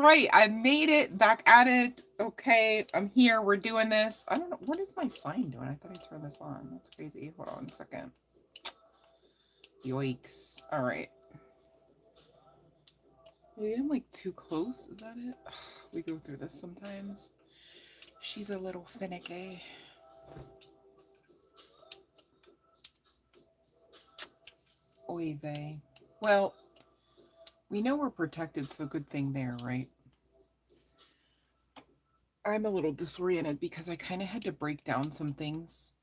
right. I made it. Back at it. Okay. I'm here. We're doing this. I don't know. What is my sign doing? I thought I turned this on. That's crazy. Hold on a second. Yikes. All right. Maybe I'm like too close. Is that it? Ugh, we go through this sometimes. She's a little finicky. Oy vey. Well, we know we're protected, so good thing there, right? I'm a little disoriented because I kind of had to break down some things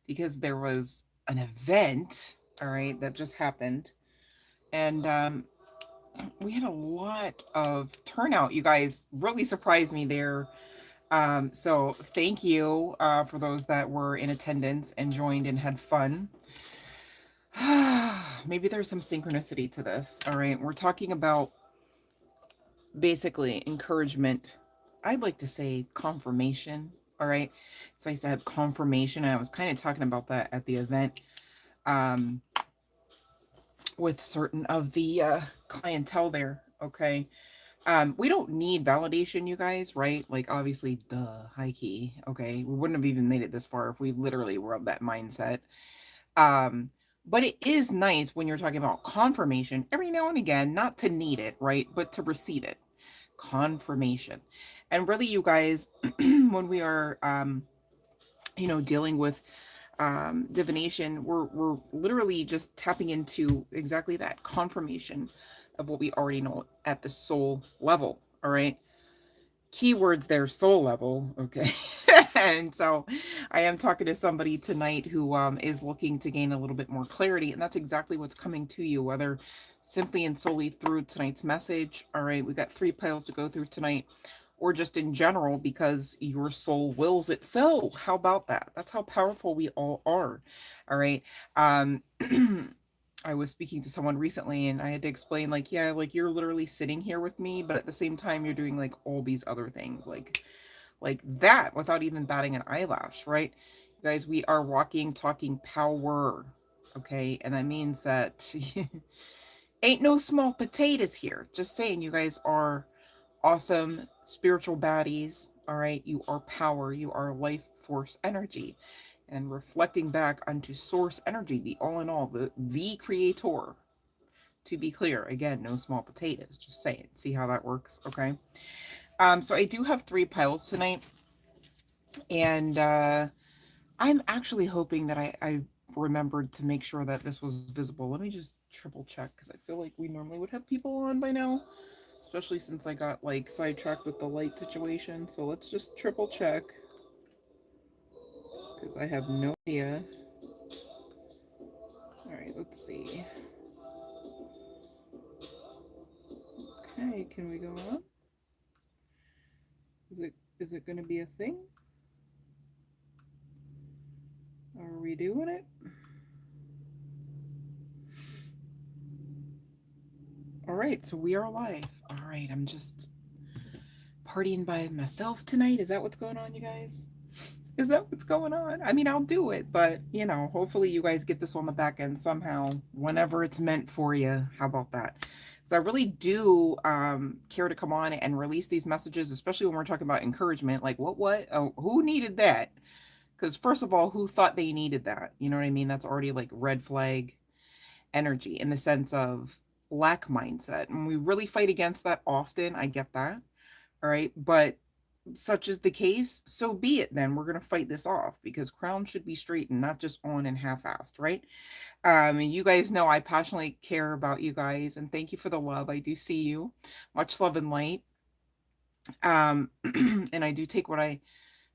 because there was an event, all right, that just happened. And we had a lot of turnout. You guys really surprised me there. So thank you for those that were in attendance and joined and had fun. Maybe there's some synchronicity to this. All right. We're talking about basically encouragement. I'd like to say confirmation. All right. So I said confirmation. And I was kind of talking about that at the event um, with certain of the clientele there. Okay. We don't need validation, you guys, right? Like, obviously, duh, high key. Okay. We wouldn't have even made it this far if we literally were of that mindset. Um, but it is nice when you're talking about confirmation every now and again, not to need it, right? But to receive it. Confirmation. And really, you guys, when we are, dealing with divination, we're literally just tapping into exactly that confirmation of what we already know at the soul level. All right. Keywords there, soul level. Okay. And so I am talking to somebody tonight who is looking to gain a little bit more clarity. And that's exactly what's coming to you, whether simply and solely through tonight's message. All right. We got 3 piles to go through tonight, or just in general because your soul wills it so. How about that? That's how powerful we all are. All right. Um I was speaking to someone recently and I had to explain, like, yeah, like you're literally sitting here with me, but at the same time you're doing like all these other things like that without even batting an eyelash, right? You guys, we are walking, talking power. Okay, and that means that ain't no small potatoes here. Just saying, you guys are awesome spiritual baddies. All right, you are power, you are life force energy, and reflecting back onto source energy, the all in all, the creator. To be clear, again, no small potatoes. Just saying. See how that works, okay? So I do have 3 piles tonight, and I'm actually hoping that I remembered to make sure that this was visible. Let me just triple check because I feel like we normally would have people on by now, especially since I got like sidetracked with the light situation. So let's just triple check because I have no idea. All right, let's see. Okay, can we go on? Is it going to be a thing? Are we doing it? All right, so we are live. All right, I'm just partying by myself tonight. Is that what's going on, you guys? Is that what's going on? I mean, I'll do it, but hopefully you guys get this on the back end somehow, whenever it's meant for you. How about that? Because I really do care to come on and release these messages, especially when we're talking about encouragement. Like, what? Oh, who needed that? Because first of all, who thought they needed that? You know what I mean? That's already like red flag energy in the sense of lack mindset. And we really fight against that often. I get that. All right. But such is the case, so be it then. We're going to fight this off because crown should be straightened, not just on and half-assed, right? You guys know I passionately care about you guys and thank you for the love. I do see you. Much love and light. And I do take what I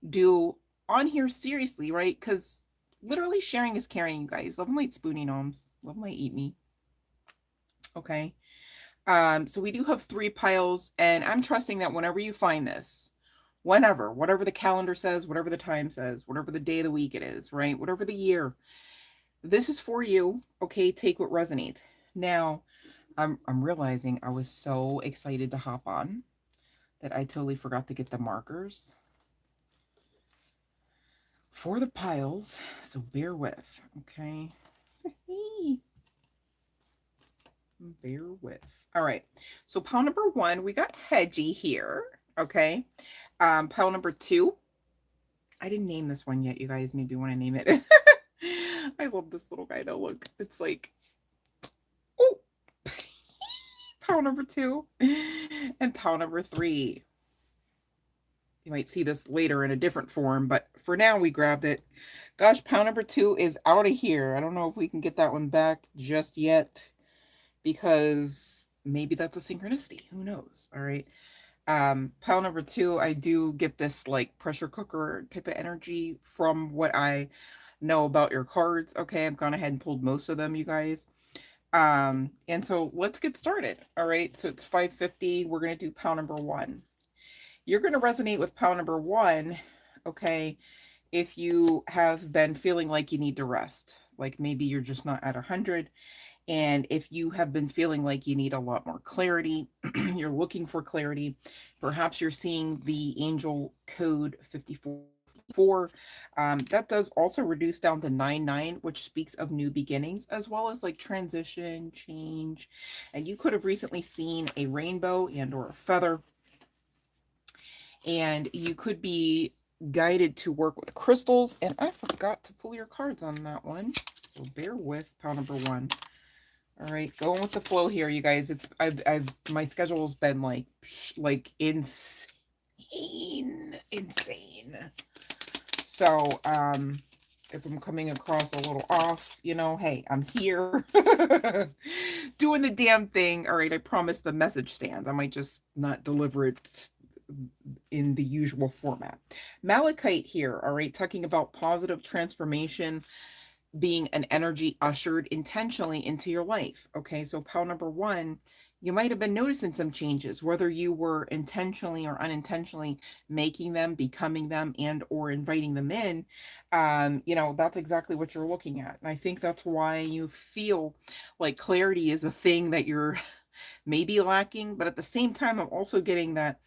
do on here seriously, right? Because literally sharing is caring, you guys. Love and light, spoonie gnomes. Love and light, eat me. Okay. So we do have 3 piles, and I'm trusting that whenever you find this, whatever the calendar says, whatever the time says, whatever the day of the week it is, right? Whatever the year, this is for you. Okay, take what resonates. Now, I'm realizing I was so excited to hop on that I totally forgot to get the markers for the piles, so bear with, okay? Bear with. All right. So pile number one, we got Hedgie here. Okay. Pile number two, I didn't name this one yet, you guys. Maybe want to name it. I love this little guy though. Look, it's like, oh, pile number two and pile number three. You might see this later in a different form, but for now we grabbed it. Gosh, pile number two is out of here. I don't know if we can get that one back just yet because maybe that's a synchronicity. Who knows? All right. Pile number two, I do get this like pressure cooker type of energy from what I know about your cards. Okay, I've gone ahead and pulled most of them, you guys. And so let's get started. All right, so it's 5:50. We're gonna do pile number one. You're gonna resonate with pile number one, okay, if you have been feeling like you need to rest. Like maybe you're just not at 100. And if you have been feeling like you need a lot more clarity, you're looking for clarity, perhaps you're seeing the angel code 54. That does also reduce down to 99, which speaks of new beginnings, as well as like transition, change. And you could have recently seen a rainbow and or a feather. And you could be guided to work with crystals. And I forgot to pull your cards on that one. So bear with pile number one. All right, going with the flow here, you guys. It's I've my schedule's been like insane. So if I'm coming across a little off, you know, hey, I'm here doing the damn thing. All right, I promise the message stands. I might just not deliver it in the usual format. Malachite here, all right, talking about positive transformation, being an energy ushered intentionally into your life. Okay, so pile number one, you might have been noticing some changes, whether you were intentionally or unintentionally making them, becoming them, and or inviting them in. You know, that's exactly what you're looking at. And I think that's why you feel like clarity is a thing that you're maybe lacking, but at the same time, I'm also getting that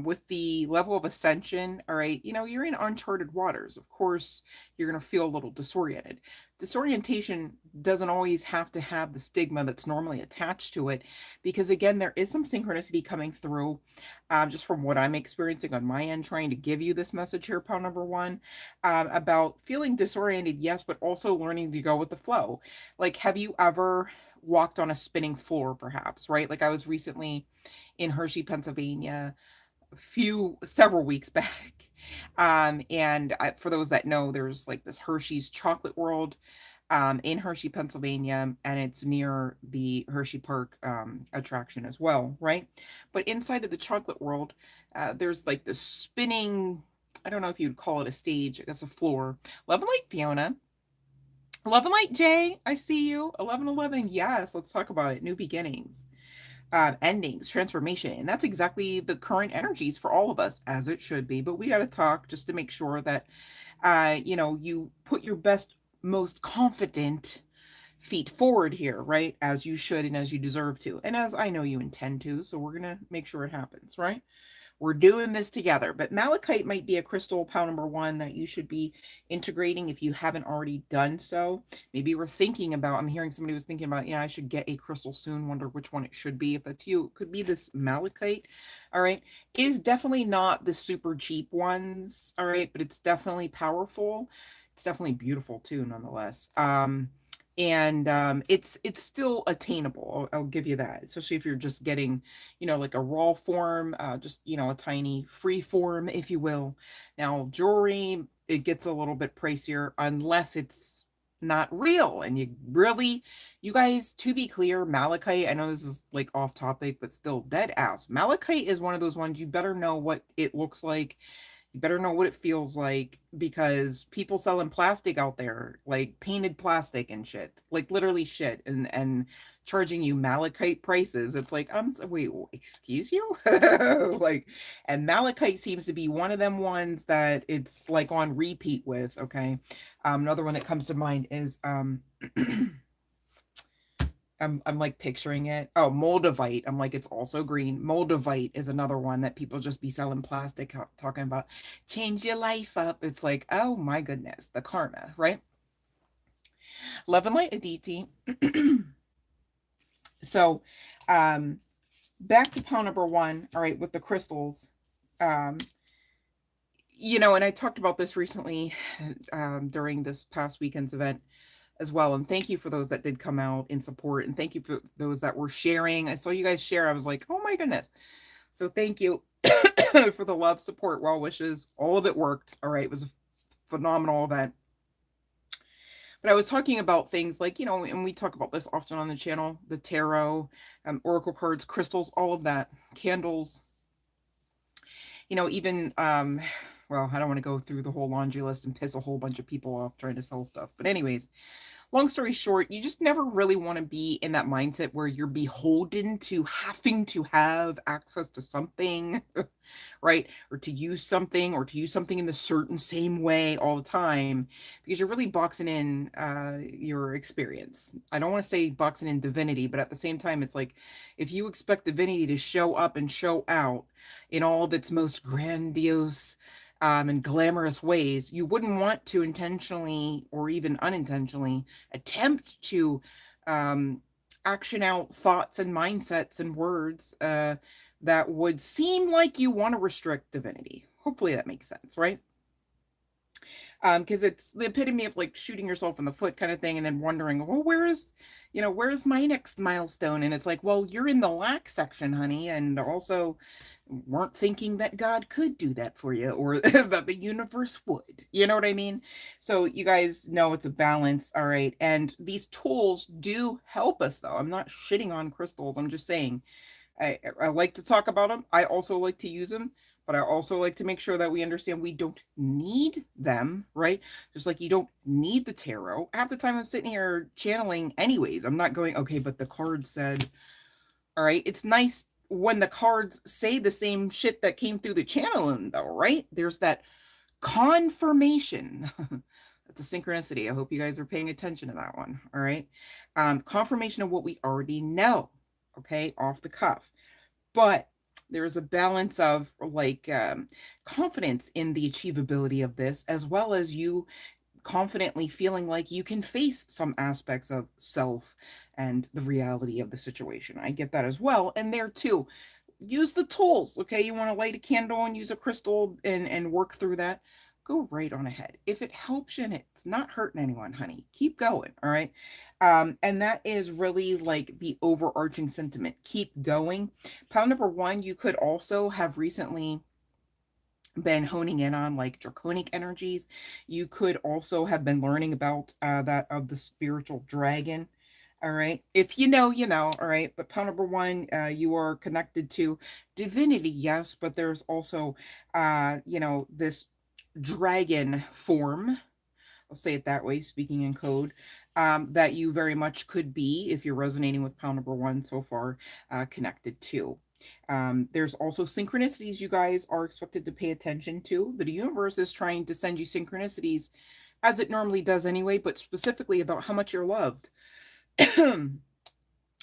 with the level of ascension, all right, you know, you're in uncharted waters. Of course, you're going to feel a little disoriented. Disorientation doesn't always have to have the stigma that's normally attached to it, because again, there is some synchronicity coming through just from what I'm experiencing on my end, trying to give you this message here, pile number one, about feeling disoriented, yes, but also learning to go with the flow. Like, have you ever walked on a spinning floor, perhaps, right? Like I was recently in Hershey, Pennsylvania, several weeks back. For those that know, there's like this Hershey's Chocolate World in Hershey, Pennsylvania, and it's near the Hershey Park attraction as well, right? But inside of the Chocolate World, there's like this spinning, I don't know if you'd call it a stage, I guess a floor. Love and Light Fiona. Love and Light Jay, I see you. 1111, yes, let's talk about it. New beginnings, endings, transformation. And that's exactly the current energies for all of us, as it should be. But we got to talk just to make sure that, you know, you put your best, most confident feet forward here, right? As you should and as you deserve to. And as I know you intend to. So we're going to make sure it happens, right? We're doing this together. But malachite might be a crystal, pile number one, that you should be integrating if you haven't already done so. Maybe we're thinking about, I'm hearing somebody was thinking about, yeah, I should get a crystal soon. Wonder which one it should be. If that's you, it could be this malachite. All right. It is definitely not the super cheap ones. All right. But it's definitely powerful. It's definitely beautiful too, nonetheless. And it's still attainable. I'll give you that, especially if you're just getting, you know, like a raw form, just, you know, a tiny free form, if you will. Now jewelry, it gets a little bit pricier unless it's not real. And you really, you guys, to be clear, malachite, I know this is like off topic, but still dead ass, malachite is one of those ones you better know what it looks like. You better know what it feels like, because people selling plastic out there, like painted plastic and shit, like literally shit, and charging you malachite prices. It's like, wait, excuse you? Like, and malachite seems to be one of them ones that it's like on repeat with. Okay. Another one that comes to mind is I'm like picturing it. Oh, moldavite. I'm like, it's also green. Moldavite is another one that people just be selling plastic, talking about change your life up. It's like, oh my goodness, the karma, right? Love and Light Aditi. So, back to pile number one, all right, with the crystals. Um, and I talked about this recently during this past weekend's event as well. And thank you for those that did come out in support. And thank you for those that were sharing. I saw you guys share. I was like, oh my goodness. So thank you for the love, support, well wishes. All of it worked. All right. It was a phenomenal event. But I was talking about things like, and we talk about this often on the channel, the tarot, oracle cards, crystals, all of that, candles, even, well, I don't want to go through the whole laundry list and piss a whole bunch of people off trying to sell stuff. But anyways, long story short, you just never really want to be in that mindset where you're beholden to having to have access to something, right? Or to use something in the certain same way all the time, because you're really boxing in your experience. I don't want to say boxing in divinity, but at the same time, it's like if you expect divinity to show up and show out in all of its most grandiose and glamorous ways, you wouldn't want to intentionally or even unintentionally attempt to action out thoughts and mindsets and words that would seem like you want to restrict divinity. Hopefully that makes sense, right? Because it's the epitome of like shooting yourself in the foot kind of thing, and then wondering, well, where's my next milestone? And it's like, well, you're in the lack section, honey, and also weren't thinking that God could do that for you, or that the universe would. You know what I mean? So you guys know it's a balance, all right? And these tools do help us, though. I'm not shitting on crystals. I'm just saying I like to talk about them. I also like to use them, but I also like to make sure that we understand we don't need them, right? Just like you don't need the tarot. Half the time I'm sitting here channeling anyways. I'm not going, okay, but the card said, all right. It's nice when the cards say the same shit that came through the channeling, though, right? There's that confirmation. That's a synchronicity. I hope you guys are paying attention to that one. All right. Confirmation of what we already know. Okay. Off the cuff. But there's a balance of like confidence in the achievability of this, as well as you confidently feeling like you can face some aspects of self and the reality of the situation. I get that as well. And there too, use the tools. Okay. You want to light a candle and use a crystal and work through that. Go right on ahead. If it helps you and it's not hurting anyone, honey, keep going. All right. And that is really like the overarching sentiment. Keep going. Pile number one, you could also have recently been honing in on like draconic energies. You could also have been learning about that of the spiritual dragon. All right. If you know, you know. All right. But pile number one, you are connected to divinity, yes, but there's also, this dragon form. I'll say it that way, speaking in code, that you very much could be, if you're resonating with pile number one so far, connected to. There's also synchronicities you guys are expected to pay attention to. The universe is trying to send you synchronicities as it normally does anyway, but specifically about how much you're loved,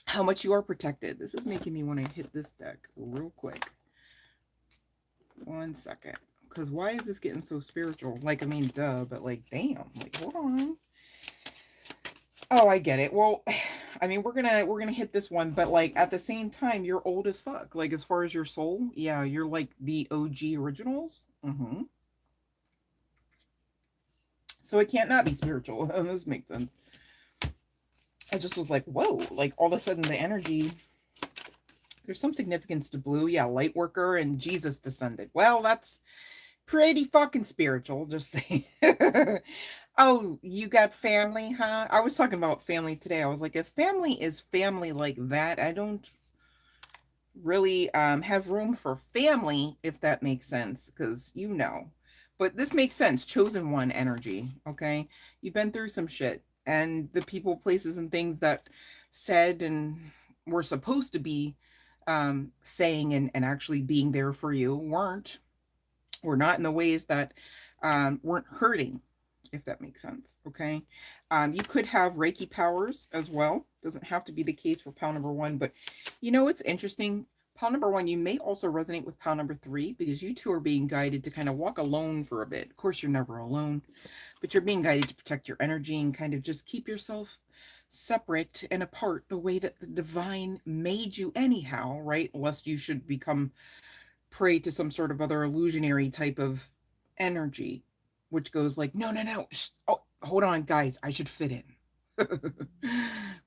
how much you are protected. This is making me want to hit this deck real quick. 1 second. Because why is this getting so spiritual? Like, I mean, duh, but like, damn. Like, hold on. Oh, I get it. Well, I mean, we're gonna hit this one, but like at the same time, you're old as fuck. Like as far as your soul, yeah, you're like the OG originals. So it can't not be spiritual. This makes sense. I just was like, whoa, like all of a sudden the energy, there's some significance to blue. Yeah, light worker and Jesus descended. Well, that's pretty fucking spiritual, just saying. Oh, you got family, huh? I was talking about family today. I was like, if family is family like that, I don't really have room for family, if that makes sense, because but this makes sense. Chosen one energy. Okay, you've been through some shit, and the people, places, and things that said and were supposed to be saying and actually being there for you weren't, or not in the ways that weren't hurting, if that makes sense. Okay. You could have Reiki powers as well. Doesn't have to be the case for pile number one, but it's interesting. Pile number one, you may also resonate with pile number three, because you two are being guided to kind of walk alone for a bit. Of course, you're never alone, but you're being guided to protect your energy and kind of just keep yourself separate and apart the way that the divine made you anyhow, right? Lest you should become prey to some sort of other illusionary type of energy, which goes like, no, no, no. Oh, hold on, guys. I should fit in.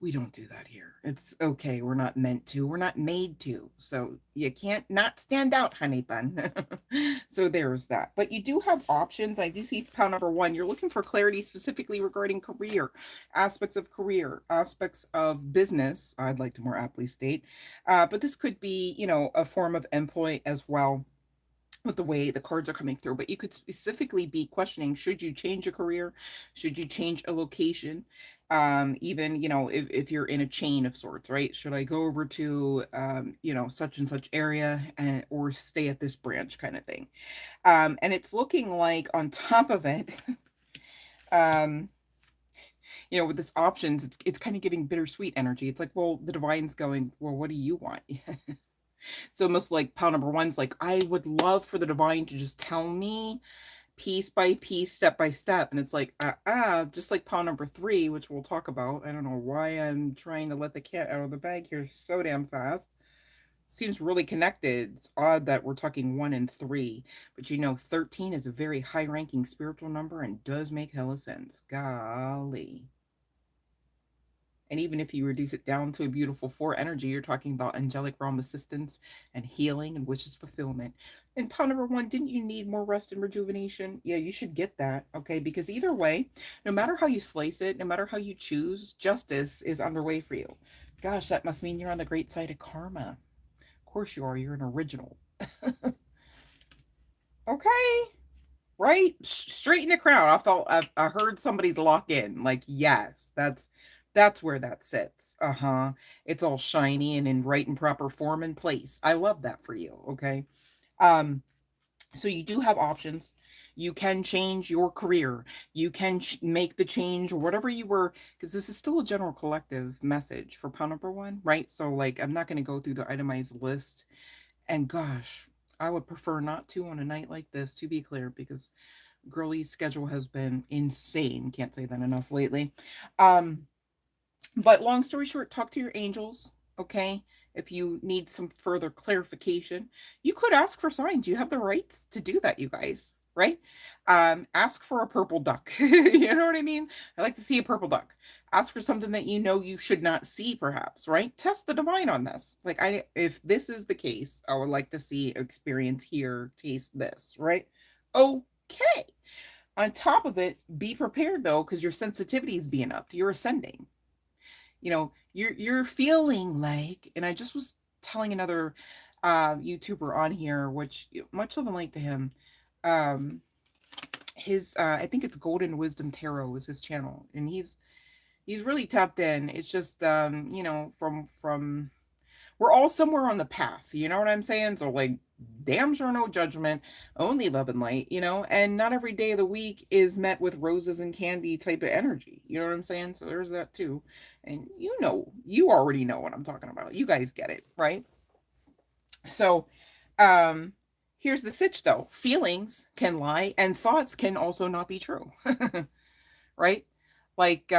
We don't do that here. It's okay. We're not meant to. We're not made to. So you can't not stand out, honey bun. So there's that. But you do have options. I do see pile number one. You're looking for clarity specifically regarding career, aspects of business, I'd like to more aptly state. But this could be, a form of employ as well with the way the cards are coming through. But you could specifically be questioning, should you change a career? Should you change a location? Even, if you're in a chain of sorts, right? Should I go over to, such and such area or stay at this branch kind of thing? And it's looking like on top of it, um, with this options, it's kind of giving bittersweet energy. It's like, well, the divine's going, well, what do you want? It's almost like pile number one's like, I would love for the divine to just tell me piece by piece, step by step. And it's like, just like pile number three, which we'll talk about. I don't know why I'm trying to let the cat out of the bag here so damn fast. Seems really connected. It's odd that we're talking 1 and 3, but 13 is a very high ranking spiritual number and does make hella sense. Golly. And even if you reduce it down to a beautiful 4 energy, you're talking about angelic realm assistance and healing and wishes fulfillment. And pile number one, didn't you need more rest and rejuvenation? Yeah, you should get that, okay? Because either way, no matter how you slice it, no matter how you choose, justice is underway for you. Gosh, that must mean you're on the great side of karma. Of course you are. You're an original. Okay. Right? Straight in the crown. I heard somebody's lock in. Like, yes, that's where that sits. Uh-huh. It's all shiny and in right and proper form and place. I love that for you. Okay. Um, so you do have options. You can change your career. You can make the change, whatever you were, because this is still a general collective message for pile number one, right? So, like, I'm not going to go through the itemized list. And gosh, I would prefer not to on a night like this, to be clear, because Girly's schedule has been insane. Can't say that enough lately. But long story short, talk to your angels, okay? If you need some further clarification, you could ask for signs. You have the rights to do that, you guys, right? Ask for a purple duck. You know what I mean? I like to see a purple duck. Ask for something that you should not see, perhaps, right? Test the divine on this. Like, if this is the case, I would like to see, experience, hear, taste this, right? Okay. On top of it, be prepared though, because your sensitivity is being upped. You're ascending. You're feeling like, and I just was telling another YouTuber on here, which much love and light to him. His I think it's Golden Wisdom Tarot is his channel, and he's really tapped in. It's just from we're all somewhere on the path, you know what I'm saying? So, like, damn sure no judgment, only love and light, and not every day of the week is met with roses and candy type of energy, you know what I'm saying? So there's that too. And you already know what I'm talking about. You guys get it, right? So here's the sitch though. Feelings can lie and thoughts can also not be true. Right? Like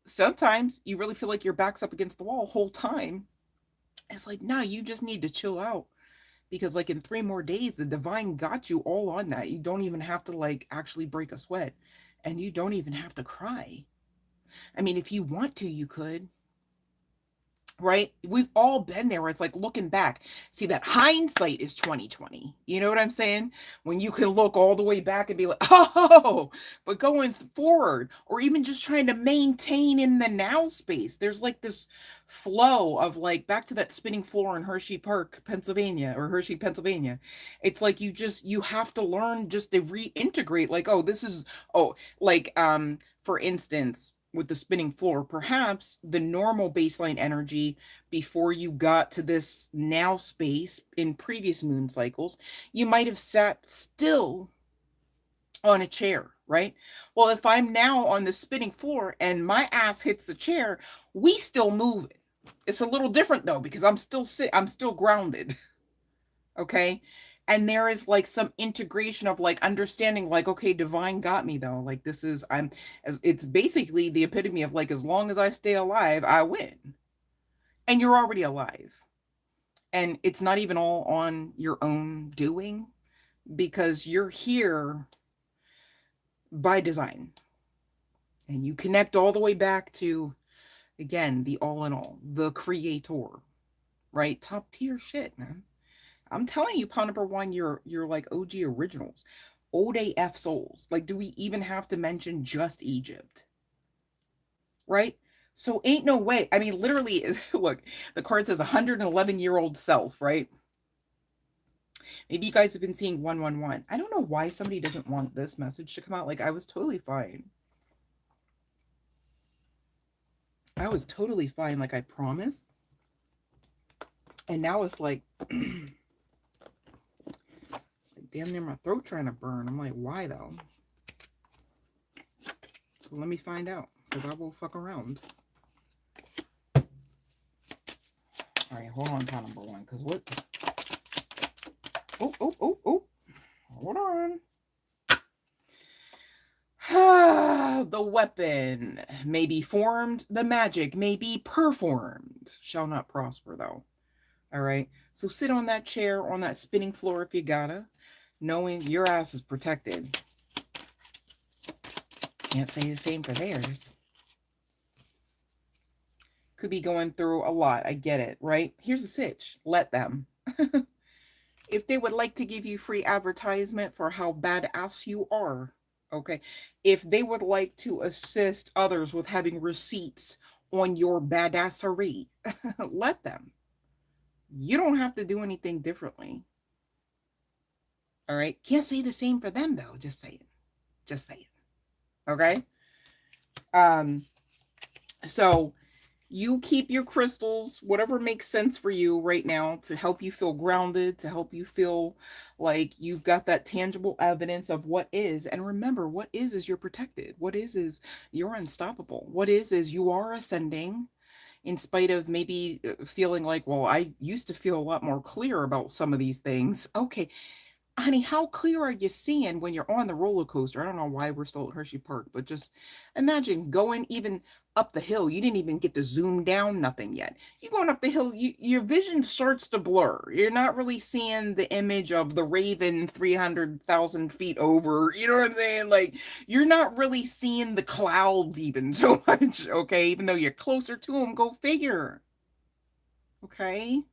sometimes you really feel like your back's up against the wall the whole time. It's like, nah, you just need to chill out. Because like in 3 more days, the divine got you all on that. You don't even have to like actually break a sweat. And you don't even have to cry. I mean, if you want to, you could. Right? We've all been there where it's like looking back. See, that hindsight is 2020. You know what I'm saying? When you can look all the way back and be like, oh, but going forward, or even just trying to maintain in the now space. There's like this flow of like back to that spinning floor in Hershey Park, Pennsylvania, or Hershey, Pennsylvania. It's like you have to learn just to reintegrate, like, for instance, with the spinning floor, perhaps the normal baseline energy before you got to this now space in previous moon cycles, you might have sat still on a chair, right? Well, if I'm now on the spinning floor and my ass hits the chair, we still move it. It's a little different though, because I'm still grounded. Okay. And there is like some integration of like understanding like, okay, divine got me though. Like this is, it's basically the epitome of like, as long as I stay alive, I win. And you're already alive. And it's not even all on your own doing, because you're here by design. And you connect all the way back to, again, the all in all, the creator, right? Top tier shit, man. I'm telling you, Pawn Number One, you're like OG originals. Old AF souls. Like, do we even have to mention just Egypt? Right? So ain't no way. I mean, literally, look, the card says 111-year-old self, right? Maybe you guys have been seeing 111. I don't know why somebody doesn't want this message to come out. Like, I was totally fine. I was totally fine, like I promised. And now it's like, damn near my throat trying to burn. I'm like, why though? So let me find out, because I will fuck around. All right, hold on, Pawn Number One, because what? Oh. Hold on. The weapon may be formed, the magic may be performed. Shall not prosper, though. All right. So sit on that chair, on that spinning floor if you gotta, knowing your ass is protected. Can't say the same for theirs. Could be going through a lot. I get it, right? Here's the sitch. Let them. If they would like to give you free advertisement for how badass you are, okay? If they would like to assist others with having receipts on your badassery, let them. You don't have to do anything differently. All right? Can't say the same for them, though. Just saying. Just saying. Okay? So you keep your crystals, whatever makes sense for you right now, to help you feel grounded, to help you feel like you've got that tangible evidence of what is. And remember, what is you're protected. What is you're unstoppable. What is you are ascending, in spite of maybe feeling like, well, I used to feel a lot more clear about some of these things. Okay, honey, how clear are you seeing when you're on the roller coaster? I don't know why we're still at Hershey Park, but just imagine going even up the hill. You didn't even get to zoom down, nothing yet. You're going up the hill, your vision starts to blur. You're not really seeing the image of the Raven 300,000 feet over. You know what I'm saying? Like, you're not really seeing the clouds even so much, okay? Even though you're closer to them, go figure. Okay?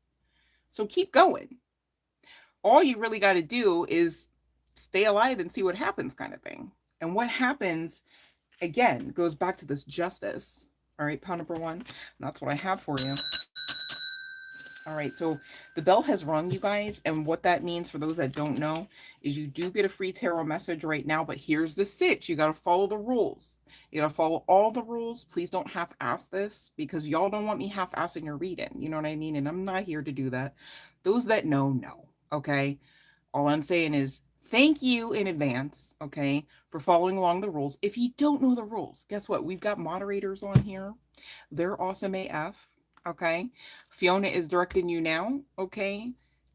So keep going. All you really got to do is stay alive and see what happens, kind of thing. And what happens, again, goes back to this justice. All right, Pawn Number One. That's what I have for you. All right, so the bell has rung, you guys. And what that means, for those that don't know, is you do get a free tarot message right now. But here's the sitch. You got to follow the rules. You got to follow all the rules. Please don't half-ass this, because y'all don't want me half-assing your reading. You know what I mean? And I'm not here to do that. Those that know. Okay? All I'm saying is thank you in advance, okay, for following along the rules. If you don't know the rules, guess what? We've got moderators on here. They're awesome AF, okay? Fiona is directing you now, okay?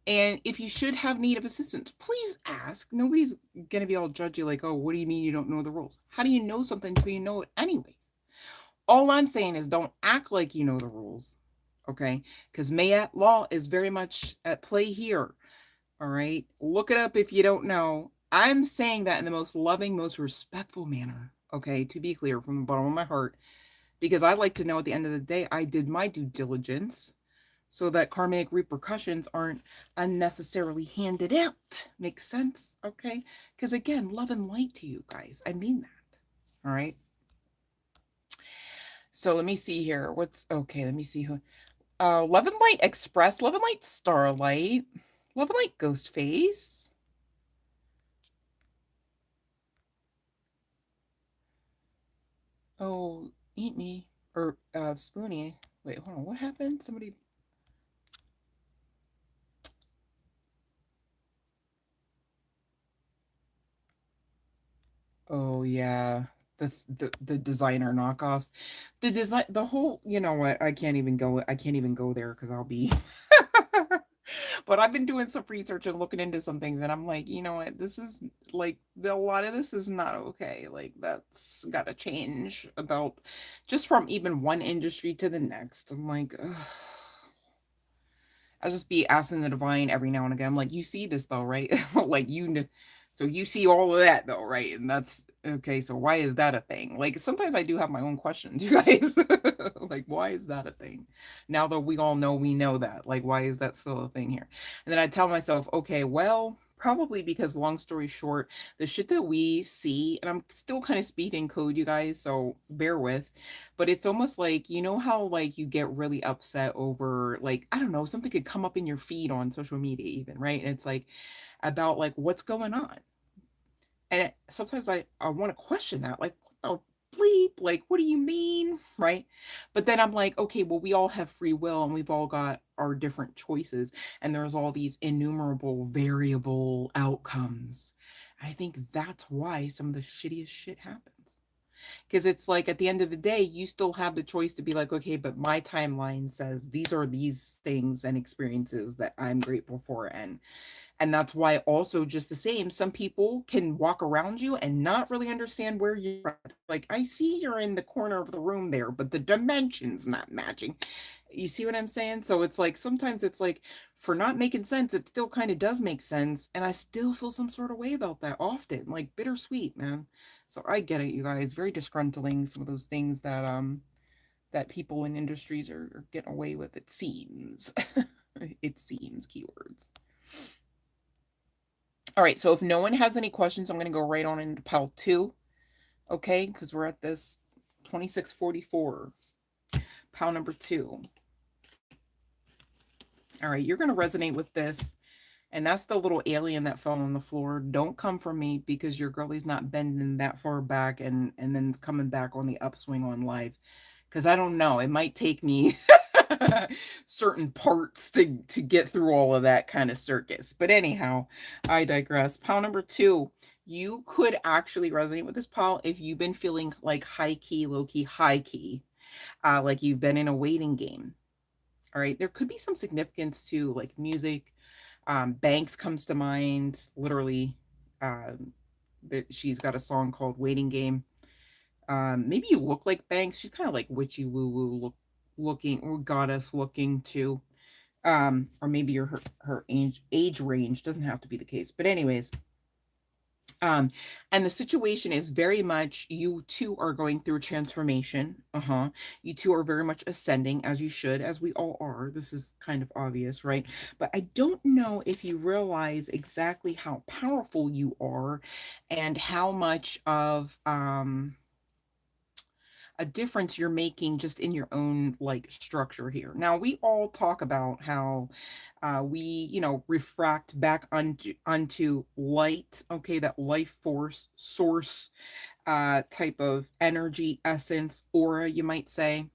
And if you should have need of assistance, please ask. Nobody's going to be able to judge you like, oh, what do you mean you don't know the rules? How do you know something until you know it anyways? All I'm saying is don't act like you know the rules, okay? Because Mayat law is very much at play here. All right. Look it up if you don't know. I'm saying that in the most loving, most respectful manner. Okay. To be clear, from the bottom of my heart, because I like to know at the end of the day, I did my due diligence so that karmic repercussions aren't unnecessarily handed out. Makes sense? Okay. Because again, love and light to you guys. I mean that. All right. So let me see here. Okay. Let me see who. Love and Light Express, Love and Light Starlight, Love and Light Ghostface. Oh, Eat Me, or Spoonie. Wait, hold on, what happened? Somebody. Oh yeah, the designer knockoffs, the whole. You know what? I can't even go there because I'll be. But I've been doing some research and looking into some things, and I'm like, you know what? This is like a lot of this is not okay. Like that's got to change about just from even one industry to the next. I'm like, ugh. I'll just be asking the divine every now and again. I'm like, you see this though, right? Like so you see all of that though, right? And that's okay. So why is that a thing? Like sometimes I do have my own questions, you guys. Like why is that a thing? Now that we all know we know that, like why is that still a thing here? And then I tell myself, okay, well, probably because long story short, the shit that we see, and I'm still kind of speaking code, you guys, so bear with, but it's almost like you know how like you get really upset over like I don't know something could come up in your feed on social media even, right? And it's like about like what's going on, and sometimes I want to question that, like what the bleep, like what do you mean, right? But then I'm like, okay, well we all have free will and we've all got our different choices, and there's all these innumerable variable outcomes. I think that's why some of the shittiest shit happens, because it's like at the end of the day you still have the choice to be like, okay, but my timeline says these are these things and experiences that I'm grateful for, and that's why also just the same some people can walk around you and not really understand where you're at. Like I see you're in the corner of the room there, but the dimensions not matching. You see what I'm saying? So it's like sometimes it's like for not making sense it still kind of does make sense, and I still feel some sort of way about that often, like bittersweet, man. So I get it, you guys. Very disgruntling, some of those things that people in industries are getting away with, it seems. It seems, keywords. All right, so if no one has any questions, I'm going to go right on into pile 2, okay? Because we're at this 2644, pile number 2. All right, you're going to resonate with this, and that's the little alien that fell on the floor. Don't come for me because your girlie's not bending that far back and then coming back on the upswing on live. Because I don't know, it might take me certain parts to get through all of that kind of circus. But anyhow, I digress. Pile number 2. You could actually resonate with this pile if you've been feeling like high key, low key, high key, like you've been in a waiting game. All right, there could be some significance to like music. Banks comes to mind, literally. Um, she's got a song called Waiting Game. Maybe you look like Banks. She's kind of like witchy woo woo looking, or goddess looking too. Or maybe her age range doesn't have to be the case. But anyways, and the situation is very much you two are going through a transformation. You two are very much ascending, as you should, as we all are. This is kind of obvious, right? But I don't know if you realize exactly how powerful you are and how much of a difference you're making just in your own like structure here. Now we all talk about how we, you know, refract back onto light, okay, that life force source type of energy, essence, aura, you might say.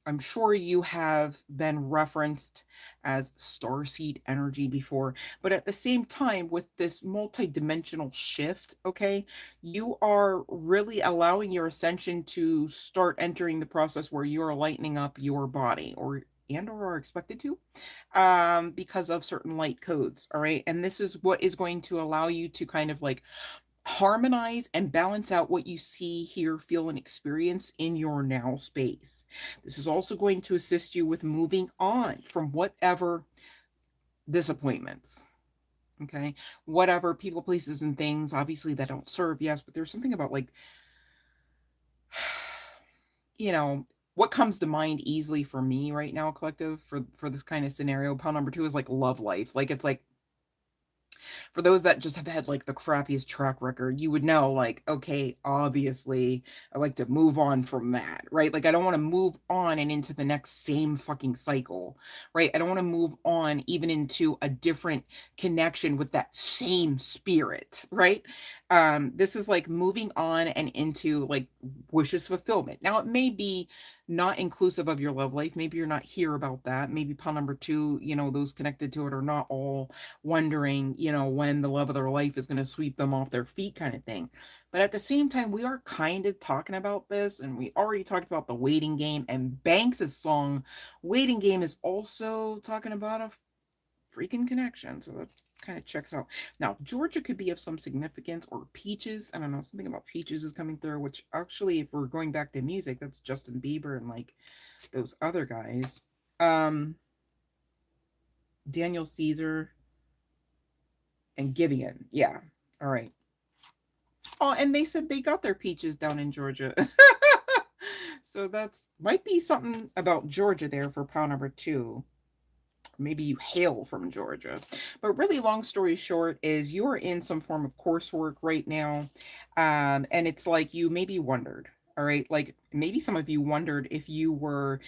I'm sure you have been referenced as starseed energy before, but at the same time, with this multi-dimensional shift, okay, you are really allowing your ascension to start entering the process where you are lightening up your body, or are expected to, because of certain light codes. All right, and this is what is going to allow you to kind of like harmonize and balance out what you see, hear, feel, and experience in your now space. This is also going to assist you with moving on from whatever disappointments, okay? Whatever people, places, and things, obviously, that don't serve, yes, but there's something about like, you know, what comes to mind easily for me right now, collective, for this kind of scenario. Pile number 2 is like love life. Like it's like for those that just have had like the crappiest track record, you would know, like, okay, obviously, I like to move on from that, right? Like, I don't want to move on and into the next same fucking cycle, right? I don't want to move on even into a different connection with that same spirit, right? This is like moving on and into like wishes fulfillment. Now, it may be not inclusive of your love life. Maybe you're not here about that. Maybe pile number 2, you know, those connected to it are not all wondering, you know, when the love of their life is going to sweep them off their feet kind of thing. But at the same time, we are kind of talking about this, and we already talked about the waiting game, and Banks's song Waiting Game is also talking about a freaking connection. So that kind of checks out. Now, Georgia could be of some significance, or peaches. I don't know. Something about peaches is coming through, which actually, if we're going back to music, that's Justin Bieber and like those other guys. Um, Daniel Caesar and Gideon. Yeah. All right. Oh, and they said they got their peaches down in Georgia. So that's might be something about Georgia there for pile number 2. Maybe you hail from Georgia. But really, long story short, is you're in some form of coursework right now. And it's like you maybe wondered, all right, like maybe some of you wondered if you were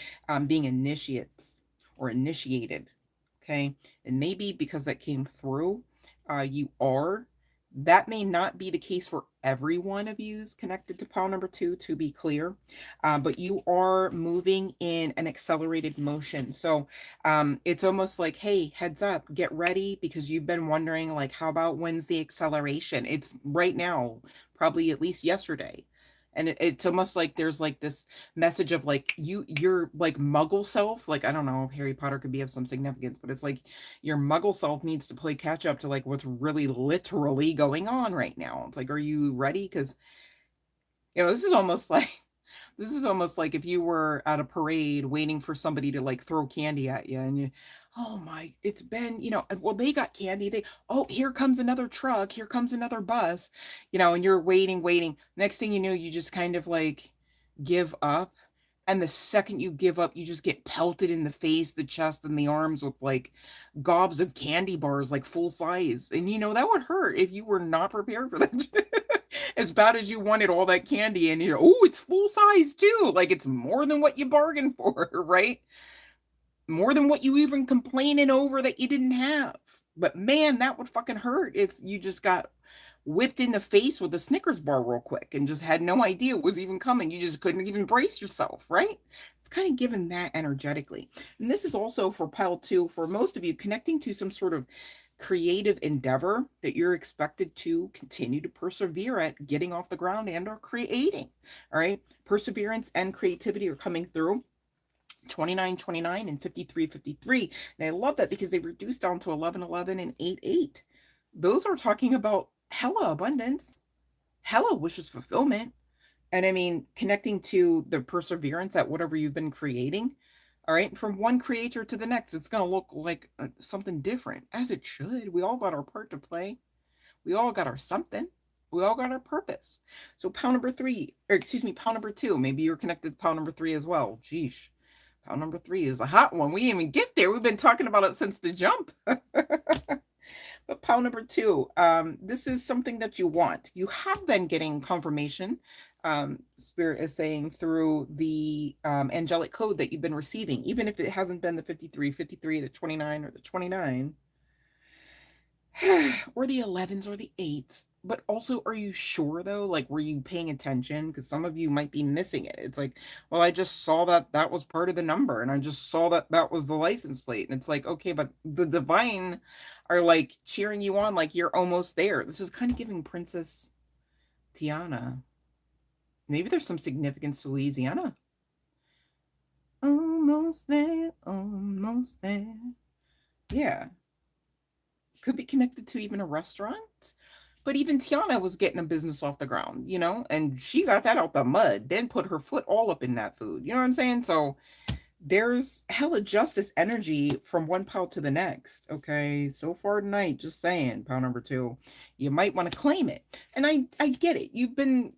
being initiates or initiated. Okay. And maybe because that came through, you are. That may not be the case for every one of yous connected to pile number 2, to be clear, but you are moving in an accelerated motion. So it's almost like, hey, heads up, get ready, because you've been wondering, like, how about when's the acceleration? It's right now, probably at least yesterday. And it's almost like there's like this message of like your like muggle self, like I don't know if Harry Potter could be of some significance, but it's like your muggle self needs to play catch up to like what's really literally going on right now. It's like, are you ready? Because this is almost like if you were at a parade waiting for somebody to like throw candy at you, and you, oh my, it's been, well, they got candy. Oh, here comes another truck. Here comes another bus, and you're waiting. Next thing you know, you just kind of like give up. And the second you give up, you just get pelted in the face, the chest, and the arms with like gobs of candy bars, like full size. And that would hurt if you were not prepared for that. As bad as you wanted all that candy, and oh, it's full size too. Like it's more than what you bargained for, right? More than what you even complaining over that you didn't have. But man, that would fucking hurt if you just got whipped in the face with a Snickers bar real quick and just had no idea it was even coming. You just couldn't even brace yourself, right? It's kind of given that energetically. And this is also for pile 2, for most of you, connecting to some sort of creative endeavor that you're expected to continue to persevere at getting off the ground and or creating. All right. Perseverance and creativity are coming through. 29, and 53. And I love that because they reduced down to 11 and 8. Those are talking about hella abundance, hella wishes fulfillment. And I mean, connecting to the perseverance at whatever you've been creating. All right. From one creator to the next, it's going to look like something different, as it should. We all got our part to play. We all got our something. We all got our purpose. So pile number 3, or excuse me, pile number 2. Maybe you're connected to pile number 3 as well. Geesh. Pile number 3 is a hot one. We didn't even get there. We've been talking about it since the jump. But pile number 2, this is something that you want. You have been getting confirmation, Spirit is saying, through the angelic code that you've been receiving, even if it hasn't been the 53, the 29, or the 29, or the 11s or the 8s. But also, are you sure though? Like, were you paying attention? Because some of you might be missing it. It's like, well, I just saw that was part of the number, and I just saw that was the license plate. And it's like, okay, but the divine are like cheering you on, like you're almost there. This is kind of giving Princess Tiana. Maybe there's some significance to Louisiana. Almost there, almost there. Yeah. Could be connected to even a restaurant. But even Tiana was getting a business off the ground, and she got that out the mud, then put her foot all up in that food. You know what I'm saying? So there's hella justice energy from one pile to the next. Okay. So far tonight, just saying, pile number 2, you might want to claim it. And I get it. You've been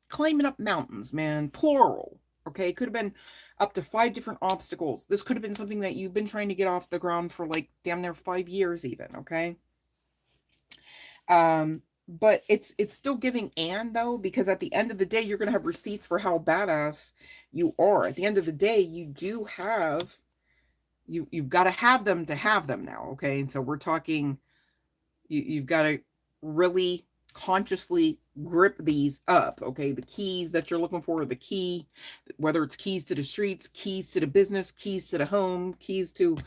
climbing up mountains, man, plural. Okay. Could have been up to 5 different obstacles. This could have been something that you've been trying to get off the ground for like damn near 5 years even. Okay. But it's still giving though, because at the end of the day, you're going to have receipts for how badass you are. At the end of the day, you do have, you've got to have them now. Okay. And so we're talking, you've got to really consciously grip these up. Okay. The keys that you're looking for, the key, whether it's keys to the streets, keys to the business, keys to the home, keys to,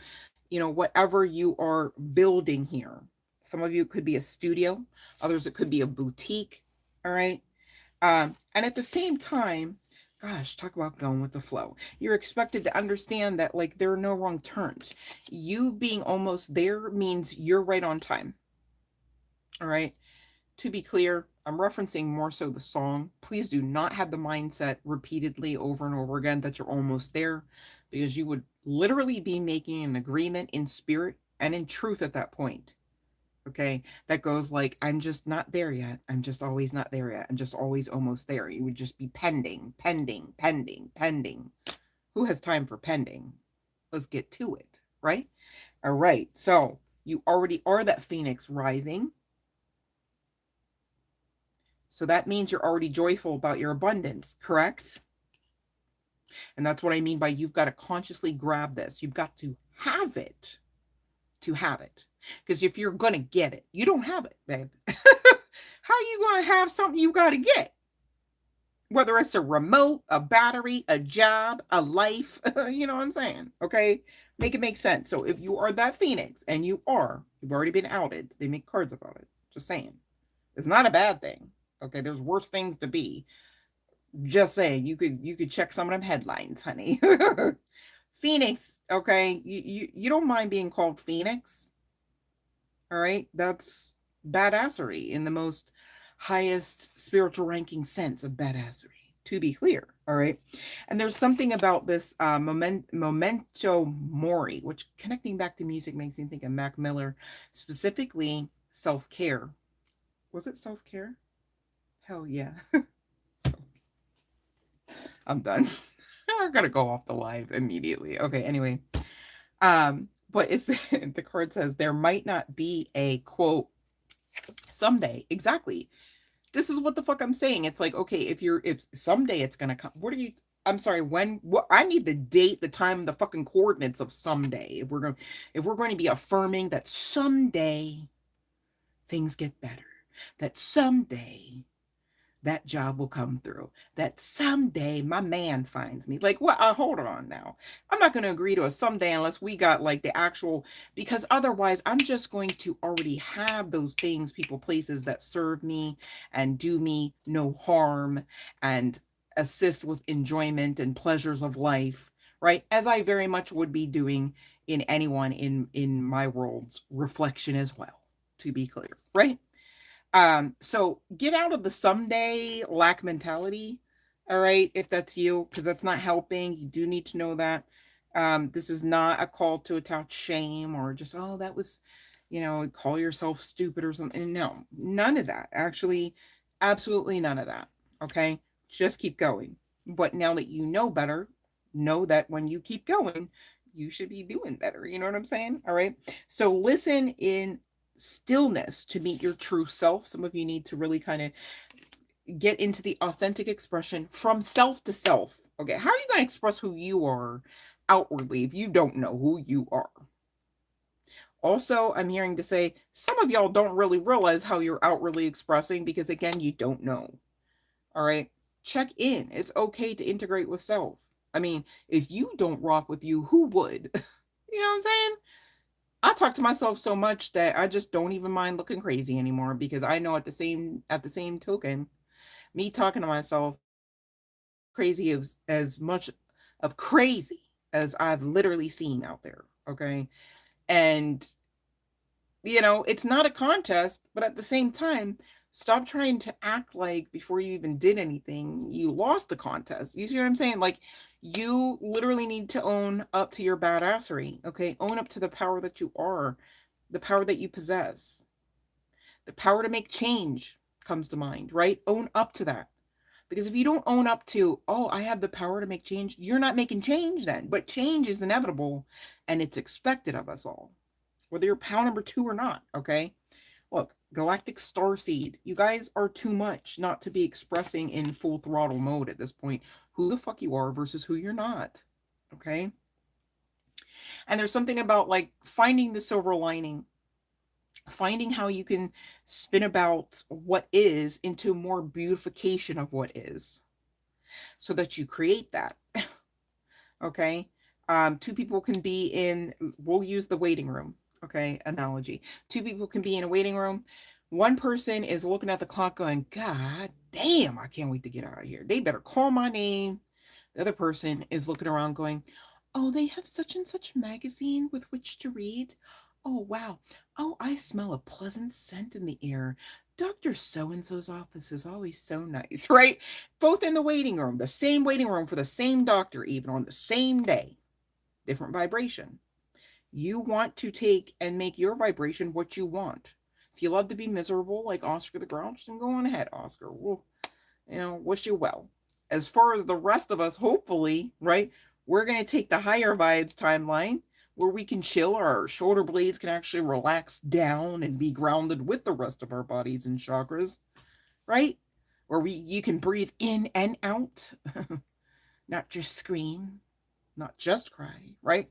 whatever you are building here. Some of you, it could be a studio. Others, it could be a boutique. All right. And at the same time, Gosh, talk about going with the flow. You're expected to understand that, like, there are no wrong turns. You being almost there means you're right on time. All right. To be clear, I'm referencing more so the song. Please do not have the mindset repeatedly over and over again that you're almost there, because you would literally be making an agreement in spirit and in truth at that point. Okay. That goes like, I'm just not there yet. I'm just always not there yet. I'm just always almost there. You would just be pending, pending, pending, pending. Who has time for pending? Let's get to it. Right. All right. So you already are that phoenix rising. So that means you're already joyful about your abundance, correct? And that's what I mean by you've got to consciously grab this. You've got to have it. Because if you're going to get it, you don't have it, babe. How are you going to have something you got to get? Whether it's a remote, a battery, a job, a life, you know what I'm saying? Okay? Make it make sense. So if you are that phoenix, and you've already been outed. They make cards about it. Just saying. It's not a bad thing. Okay, there's worse things to be. Just saying, you could check some of them headlines, honey. Phoenix, okay, you don't mind being called Phoenix, all right? That's badassery in the most highest spiritual ranking sense of badassery. To be clear, all right. And there's something about this memento mori, which connecting back to music makes me think of Mac Miller, specifically self care. Was it self care? Hell yeah. So, I'm done. I gotta go off the live immediately. Okay, anyway. But it's the card says there might not be a quote someday. Exactly. This is what the fuck I'm saying. It's like, okay, if someday it's gonna come. What are you I'm sorry, when what I need the date, the time, the fucking coordinates of someday. If we're going to be affirming that someday things get better. That someday that job will come through. That someday my man finds me. Like, what? Hold on now. I'm not going to agree to a someday unless we got like the actual, because otherwise I'm just going to already have those things, people, places that serve me and do me no harm and assist with enjoyment and pleasures of life, right? As I very much would be doing in anyone in my world's reflection as well, to be clear, right? So get out of the someday lack mentality. All right, if that's you, because that's not helping. You do need to know that. This is not a call to attach shame or just, oh, that was, call yourself stupid or something. No, none of that. Actually, absolutely none of that. Okay, just keep going. But now that you know better, know that when you keep going, you should be doing better. You know what I'm saying? All right. So listen in stillness to meet your true self. Some of you need to really kind of get into the authentic expression from self to self. Okay, how are you going to express who you are outwardly if you don't know who you are? Also, I'm hearing to say some of y'all don't really realize how you're outwardly expressing because, again, you don't know. All right, check in. It's okay to integrate with self. I mean, if you don't rock with you, who would? You know what I'm saying? I talk to myself so much that I just don't even mind looking crazy anymore because I know at the same token, me talking to myself crazy as much of crazy as I've literally seen out there. Okay. And it's not a contest, but at the same time, stop trying to act like before you even did anything, you lost the contest. You see what I'm saying? Like, you literally need to own up to your badassery. Okay. Own up to the power that you are, the power that you possess, the power to make change comes to mind, right? Own up to that. Because if you don't own up to, oh, I have the power to make change, you're not making change then. But change is inevitable and it's expected of us all, whether you're pound number two or not. Okay. Look, Galactic Starseed, you guys are too much not to be expressing in full throttle mode at this point who the fuck you are versus who you're not. Okay. And there's something about like finding the silver lining, finding how you can spin about what is into more beautification of what is so that you create that. Okay. Two people can be in, we'll use the waiting room. Okay. Analogy. Two people can be in a waiting room. One person is looking at the clock going, God damn, I can't wait to get out of here. They better call my name The other person is looking around going, oh, they have such and such magazine with which to read. Oh, wow. Oh, I smell a pleasant scent in the air. Dr. So and so's office is always so nice, right? Both in the waiting room, the same waiting room for the same doctor, even on the same day, different vibration. You want to take and make your vibration what you want. If you love to be miserable like Oscar the Grouch, then go on ahead, Oscar. We'll, wish you well. As far as the rest of us, hopefully, right, we're going to take the higher vibes timeline where we can chill, our shoulder blades can actually relax down and be grounded with the rest of our bodies and chakras, right? Where you can breathe in and out, not just scream, not just cry, right?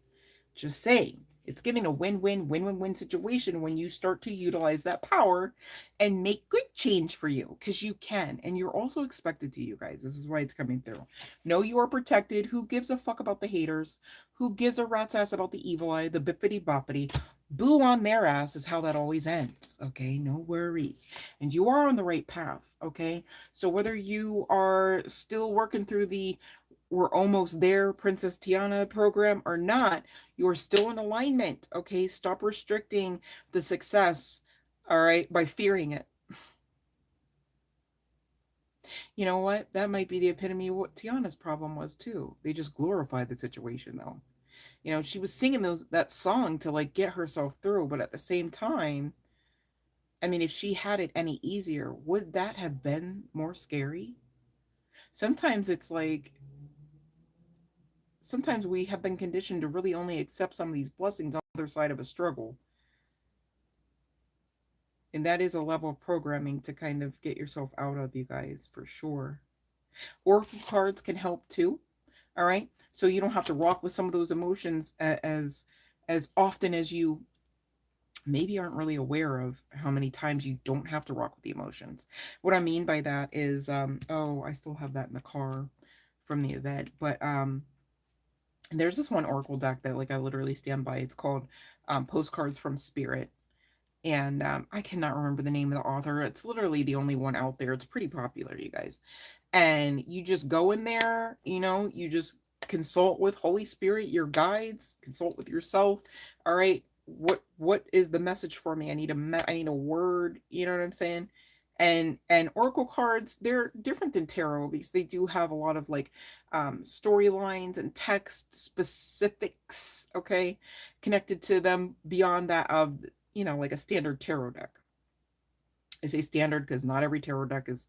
Just saying. It's giving a win-win situation when you start to utilize that power and make good change for you, because you can. And you're also expected to, you guys. This is why it's coming through. Know you are protected. Who gives a fuck about the haters? Who gives a rat's ass about the evil eye, the bippity boppity? Boo on their ass is how that always ends. Okay, no worries. And you are on the right path. Okay, so whether you are still working through the we're almost there, Princess Tiana program or not, you're still in alignment. Okay, stop restricting the success, all right, by fearing it. You know what? That might be the epitome of what Tiana's problem was too. They just glorified the situation though. She was singing that song to like get herself through, but at the same time, I mean, if she had it any easier, would that have been more scary? Sometimes it's like sometimes we have been conditioned to really only accept some of these blessings on the other side of a struggle. And that is a level of programming to kind of get yourself out of, you guys, for sure. Oracle cards can help too. All right. So you don't have to rock with some of those emotions as often as you maybe aren't really aware of how many times you don't have to rock with the emotions. What I mean by that is oh, I still have that in the car from the event. But there's this one Oracle deck that like I literally stand by. It's called Postcards from Spirit. And I cannot remember the name of the author. It's literally the only one out there. It's pretty popular, you guys. And you just go in there, you just consult with Holy Spirit, your guides, consult with yourself. All right, what is the message for me? I need a word. You know what I'm saying? And oracle cards, they're different than tarot because they do have a lot of like storylines and text specifics, okay, connected to them beyond that of like a standard tarot deck. I say standard because not every tarot deck is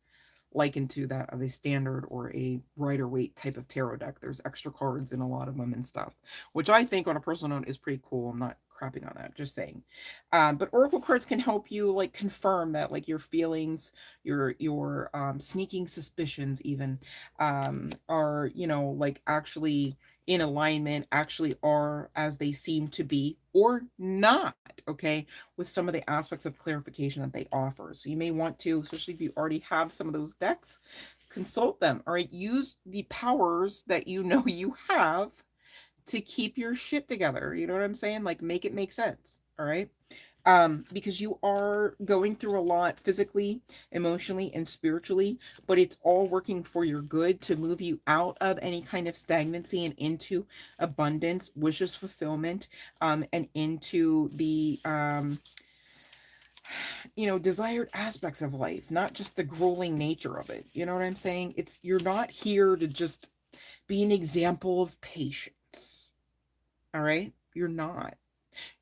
likened to that of a standard or a Rider Waite type of tarot deck. There's extra cards in a lot of them and stuff, which I think on a personal note is pretty cool. I'm not crapping on that, just saying. But oracle cards can help you like confirm that like your feelings, your sneaking suspicions even are like actually in alignment, actually are as they seem to be or not, okay, with some of the aspects of clarification that they offer. So you may want to, especially if you already have some of those decks, consult them. All right, use the powers that you have to keep your shit together. You know what I'm saying? Like make it make sense. All right. Because you are going through a lot physically, emotionally, and spiritually, but it's all working for your good to move you out of any kind of stagnancy and into abundance, wishes fulfillment, and into the desired aspects of life, not just the grueling nature of it. You know what I'm saying? You're not here to just be an example of patience. All right? You're not.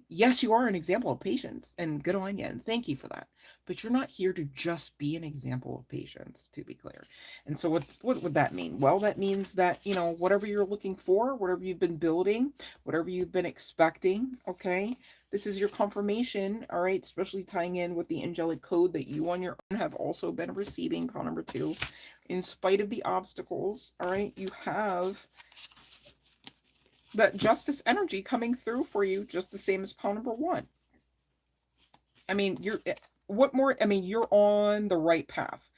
Yes, you are an example of patience, and good on you, and thank you for that. But you're not here to just be an example of patience, to be clear. And so what would that mean? Well, that means that, whatever you're looking for, whatever you've been building, whatever you've been expecting, okay, this is your confirmation, all right, especially tying in with the angelic code that you on your own have also been receiving, pile number 2. In spite of the obstacles, all right, you have that justice energy coming through for you, just the same as pile number 1. I mean, what more? I mean, you're on the right path.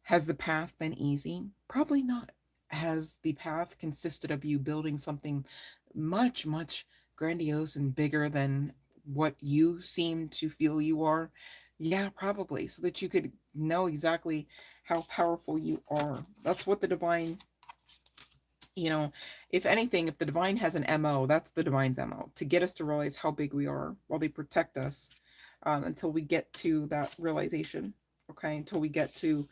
Has the path been easy? Probably not. Has the path consisted of you building something much, much grandiose and bigger than what you seem to feel you are? Yeah, probably. So that you could know exactly how powerful you are. That's what the divine You know, if anything, if the divine has an MO, that's the divine's MO, to get us to realize how big we are while they protect us, until we get to that realization. Okay, until we get to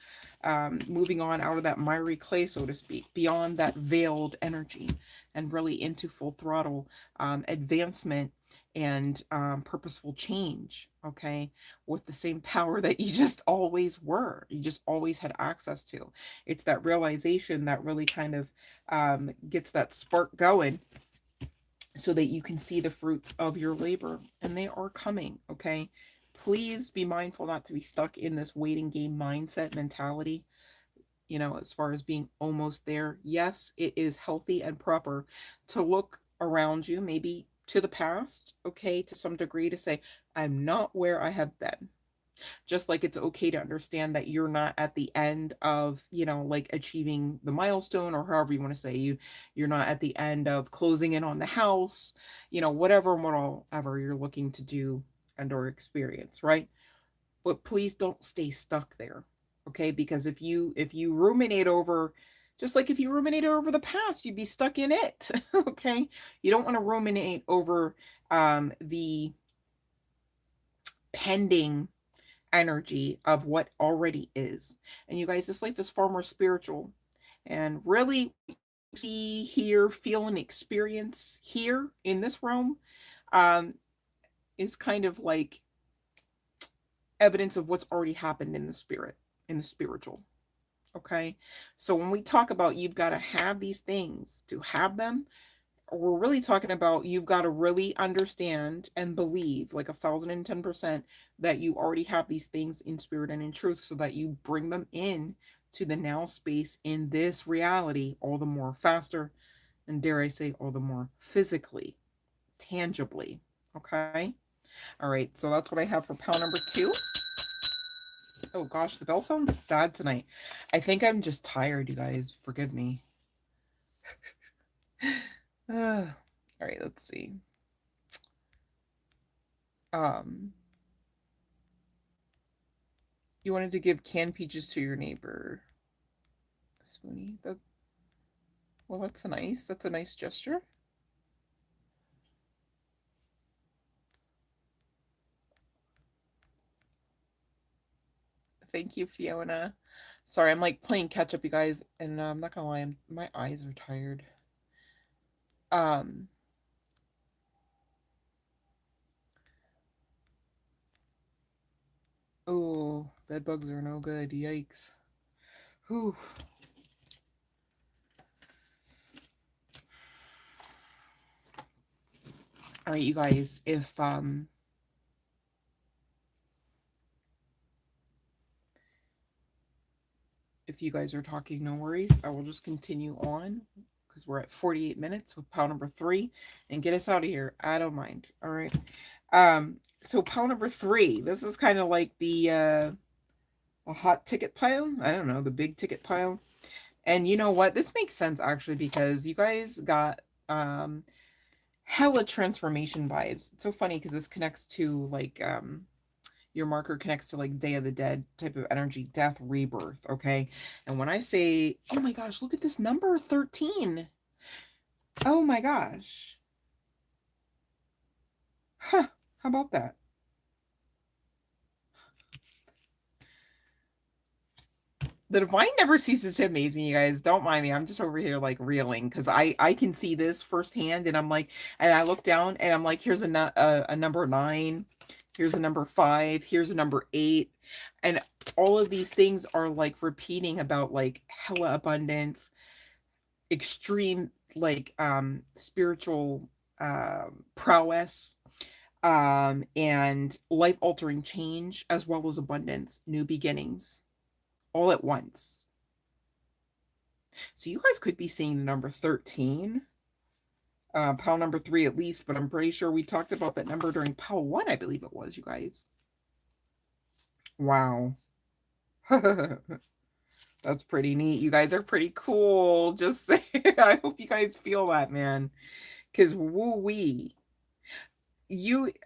moving on out of that miry clay, so to speak, beyond that veiled energy, and really into full throttle advancement and purposeful change. Okay, with the same power that you just always were, you just always had access to. It's that realization that really kind of gets that spark going, so that you can see the fruits of your labor, and they are coming. Okay, please be mindful not to be stuck in this waiting game mindset mentality. You know, as far as being almost there, yes, it is healthy and proper to look around you, maybe to the past, okay, to some degree, to say, I'm not where I have been. Just like it's okay to understand that you're not at the end of, you know, like achieving the milestone, or however you want to say, you're not at the end of closing in on the house, you know, whatever you're looking to do and or experience, right? But please don't stay stuck there. Okay, because if you ruminate over, just like if you ruminate over the past, you'd be stuck in it. Okay, you don't want to ruminate over the pending energy of what already is. And you guys, this life is far more spiritual. And really, see, hear, feel, and experience here in this realm um, is kind of like evidence of what's already happened in the spirit, in the spiritual. Okay. So when we talk about you've got to have these things to have them, we're really talking about you've got to really understand and believe like 1010% that you already have these things in spirit and in truth, so that you bring them in to the now space in this reality all the more faster, and dare I say all the more physically, tangibly. Okay. All right, so that's what I have for pile number 2. Oh gosh, the bell sounds sad tonight. I think I'm just tired, you guys, forgive me. All right, let's see. um You wanted to give canned peaches to your neighbor. Spoonie. That, well, that's nice. That's a nice gesture. Thank you, Fiona. Sorry, I'm like playing catch up, you guys, and I'm not gonna lie, my eyes are tired. Um. Oh, bed bugs are no good. Yikes. Whew. All right, you guys. If you guys are talking, no worries. I will just continue on because we're at 48 minutes with pile number 3 and get us out of here. I don't mind. All right. So pile number 3. This is kind of like the a hot ticket pile. I don't know, the big ticket pile. And you know what? This makes sense actually, because you guys got hella transformation vibes. It's so funny because this connects to like your marker connects to like Day of the Dead type of energy, death, rebirth, okay? And when I say, oh my gosh, look at this number 13. Oh my gosh. Huh, how about that? The divine never ceases to amaze me, you guys. Don't mind me. I'm just over here like reeling because I can see this firsthand, and I'm like, and I look down and I'm like, here's a number 9, here's a number 5, here's a number 8, and all of these things are like repeating about like hella abundance, extreme like spiritual prowess, and life altering change, as well as abundance, new beginnings, all at once. So you guys could be seeing the number 13, pile number 3 at least, but I'm pretty sure we talked about that number during pile 1, I believe it was, you guys. Wow. That's pretty neat. You guys are pretty cool. Just say, I hope you guys feel that, man. Because woo wee.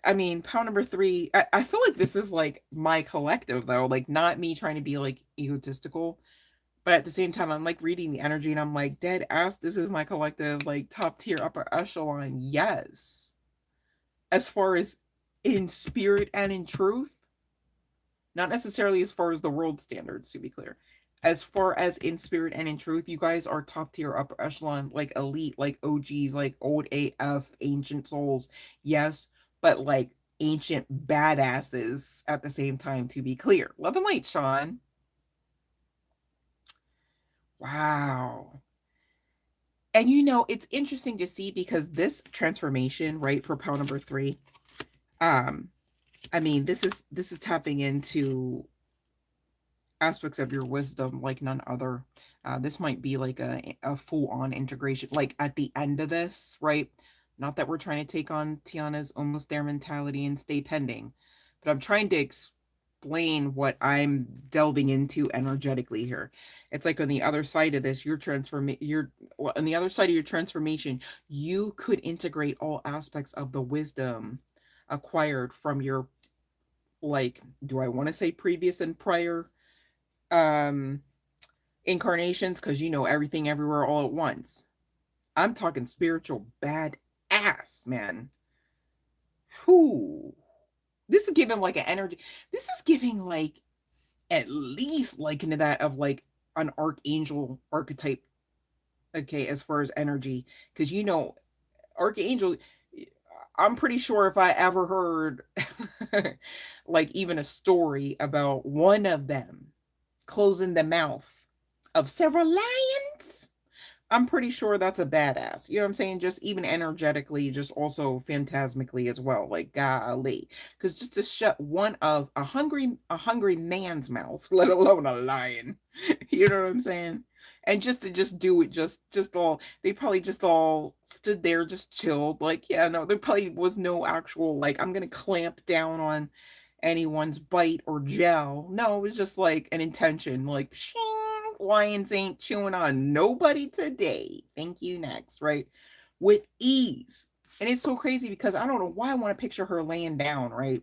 I mean, pile number 3, I feel like this is like my collective, though, like not me trying to be like egotistical, But at the same time, I'm like reading the energy and I'm like, dead ass, this is my collective, like top tier, upper echelon. Yes. As far as in spirit and in truth, not necessarily as far as the world standards, to be clear. As far as in spirit and in truth, you guys are top tier, upper echelon, like elite, like OGs, like old AF, ancient souls. Yes, but like ancient badasses at the same time, to be clear. Love and light, Sean. Wow. And you know, it's interesting to see because this transformation, right, for pile number 3, um, I mean, this is tapping into aspects of your wisdom like none other. This might be like a full-on integration, like at the end of this, right? Not that we're trying to take on Tiana's almost there mentality and stay pending, but I'm trying to explain what I'm delving into energetically here. It's like on the other side of this, on the other side of your transformation, you could integrate all aspects of the wisdom acquired from your, like, do I want to say previous and prior um incarnations, because you know everything everywhere all at once. I'm talking spiritual bad ass, man. Whoo. This is giving like an energy. This is giving like at least like into that of like an archangel archetype. Okay, as far as energy. Because you know, archangel, I'm pretty sure if I ever heard like even a story about one of them closing the mouth of several lions, I'm pretty sure that's a badass. You know what I'm saying? Just even energetically, just also phantasmically as well. Like golly. Because just to shut one of a hungry man's mouth, let alone a lion. You know what I'm saying? And just to just do it, just all they probably just all stood there, just chilled. Like, yeah, no, there probably was no actual like I'm gonna clamp down on anyone's bite or gel. No, it was just like an intention, like shing, lions ain't chewing on nobody today. Thank you, next, right? With ease. And it's so crazy because I don't know why I want to picture her laying down, right?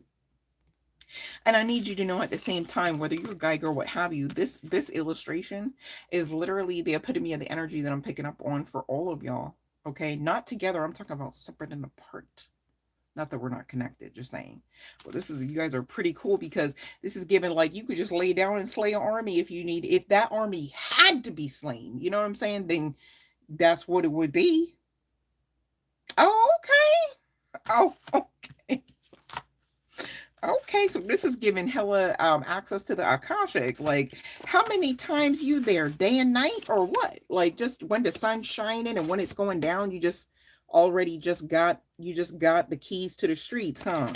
And I need you to know at the same time, whether you're a guy, girl, what have you, this illustration is literally the epitome of the energy that I'm picking up on for all of y'all. Okay, not together. I'm talking about separate and apart. Not that we're not connected, just saying. Well, this is, you guys are pretty cool because this is given like you could just lay down and slay an army if you need, if that army had to be slain, you know what I'm saying? Then that's what it would be. Oh, okay. Oh, okay. Okay, so this is giving hella access to the Akashic. Like, how many times you there, day and night, or what? Like, just when the sun's shining and when it's going down, you just already just got the keys to the streets, huh?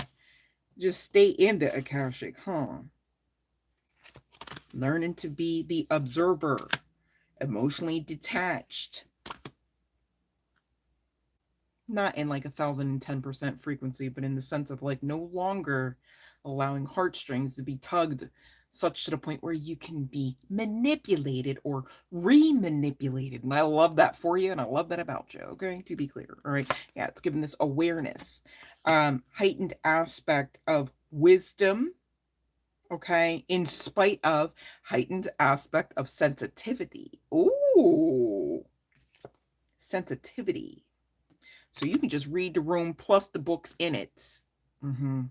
Just stay in the Akashic, huh? Learning to be the observer, emotionally detached, not in like 1,010% frequency, but in the sense of like no longer allowing heartstrings to be tugged such to the point where you can be manipulated or re-manipulated. And I love that for you, and I love that about you, okay? To be clear. All right. Yeah, it's given this awareness, heightened aspect of wisdom, okay, in spite of heightened aspect of sensitivity. Ooh, sensitivity. So you can just read the room plus the books in it. Mm-hmm.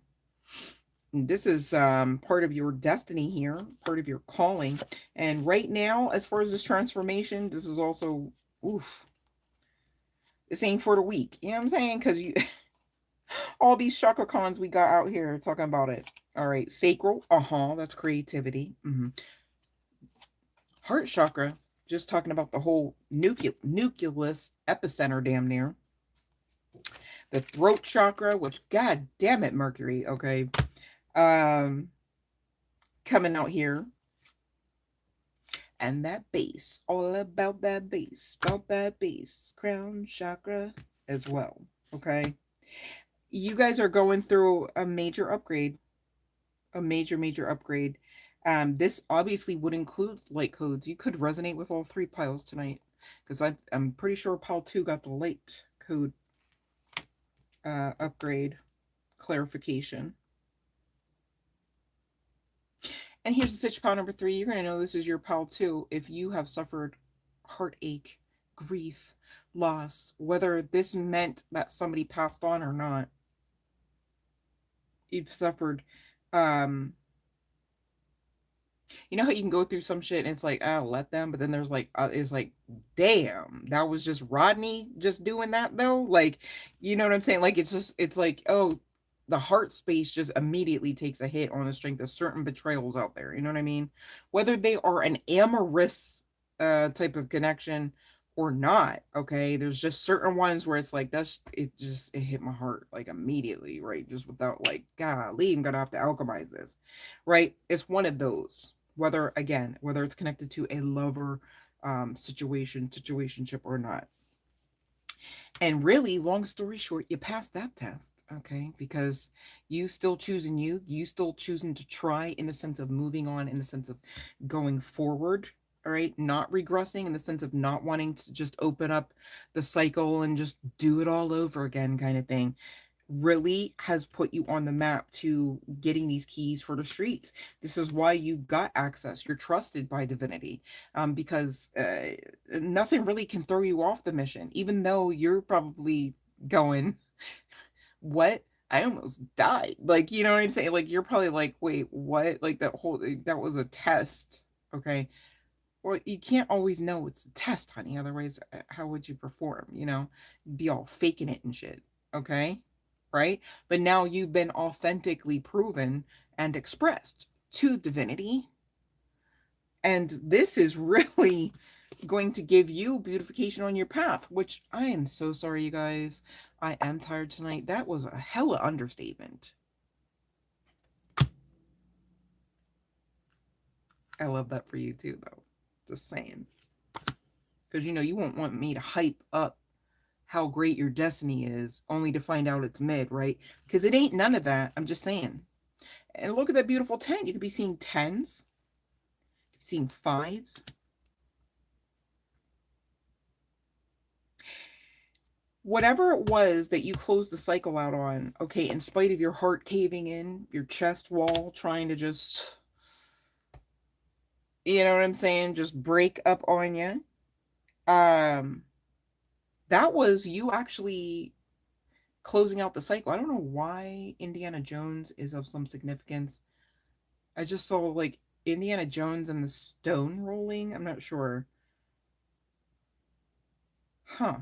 This is part of your destiny here, part of your calling. And right now, as far as this transformation, this is also, oof, this ain't for the weak. You know what I'm saying? Because you, all these chakra cons we got out here talking about it. All right, sacral, that's creativity. Mm-hmm. Heart chakra, just talking about the whole nucleus epicenter damn near. The throat chakra, which god damn it, Mercury, okay. Coming out here. And that base, all about that base, crown chakra as well. Okay. You guys are going through a major upgrade, a major upgrade. This obviously would include light codes. You could resonate with all 3 piles tonight, because I'm pretty sure pile 2 got the light code upgrade clarification. And here's the stitch pile number 3. You're going to know this is your pile too if you have suffered heartache, grief, loss, whether this meant that somebody passed on or not. You've suffered, um, you know how you can go through some shit and it's like, I'll let them, but then there's like, it's like, damn, that was just Rodney just doing that though. Like, you know what I'm saying? Like, it's just, it's like, oh, the heart space just immediately takes a hit on the strength of certain betrayals out there. You know what I mean? Whether they are an amorous type of connection or not, okay? There's just certain ones where it's like, that's, it just, it hit my heart like immediately, right? Just without like, golly, I'm gonna have to alchemize this, right? It's one of those, whether again, whether it's connected to a lover situationship or not. And really, long story short, you passed that test, okay? Because you still choosing you still choosing to try in the sense of moving on, in the sense of going forward, all right? Not regressing, in the sense of not wanting to just open up the cycle and just do it all over again, kind of thing, really has put you on the map to getting these keys for the streets. This is why you got access. You're trusted by divinity, because nothing really can throw you off the mission, even though you're probably going, what? I almost died. Like, you know what I'm saying? Like, you're probably like, wait, what? Like, that was a test. Okay. Well, you can't always know it's a test, honey. Otherwise, how would you perform? You know, you'd be all faking it and shit. Okay. Right. But now you've been authentically proven and expressed to divinity. And this is really going to give you beautification on your path, which I am so sorry, you guys. I am tired tonight. That was a hella understatement. I love that for you too, though. Just saying. Because, you know, you won't want me to hype up how great your destiny is only to find out it's mid, right? Because it ain't none of that. I'm just saying. And look at that beautiful 10. You could be seeing 10s, seeing 5s. Whatever it was that you closed the cycle out on, okay, in spite of your heart caving in, your chest wall trying to just, you know what I'm saying, just break up on you. Um, that was you actually closing out the cycle. I don't know why Indiana Jones is of some significance. I just saw like Indiana Jones and the stone rolling. I'm not sure. Huh.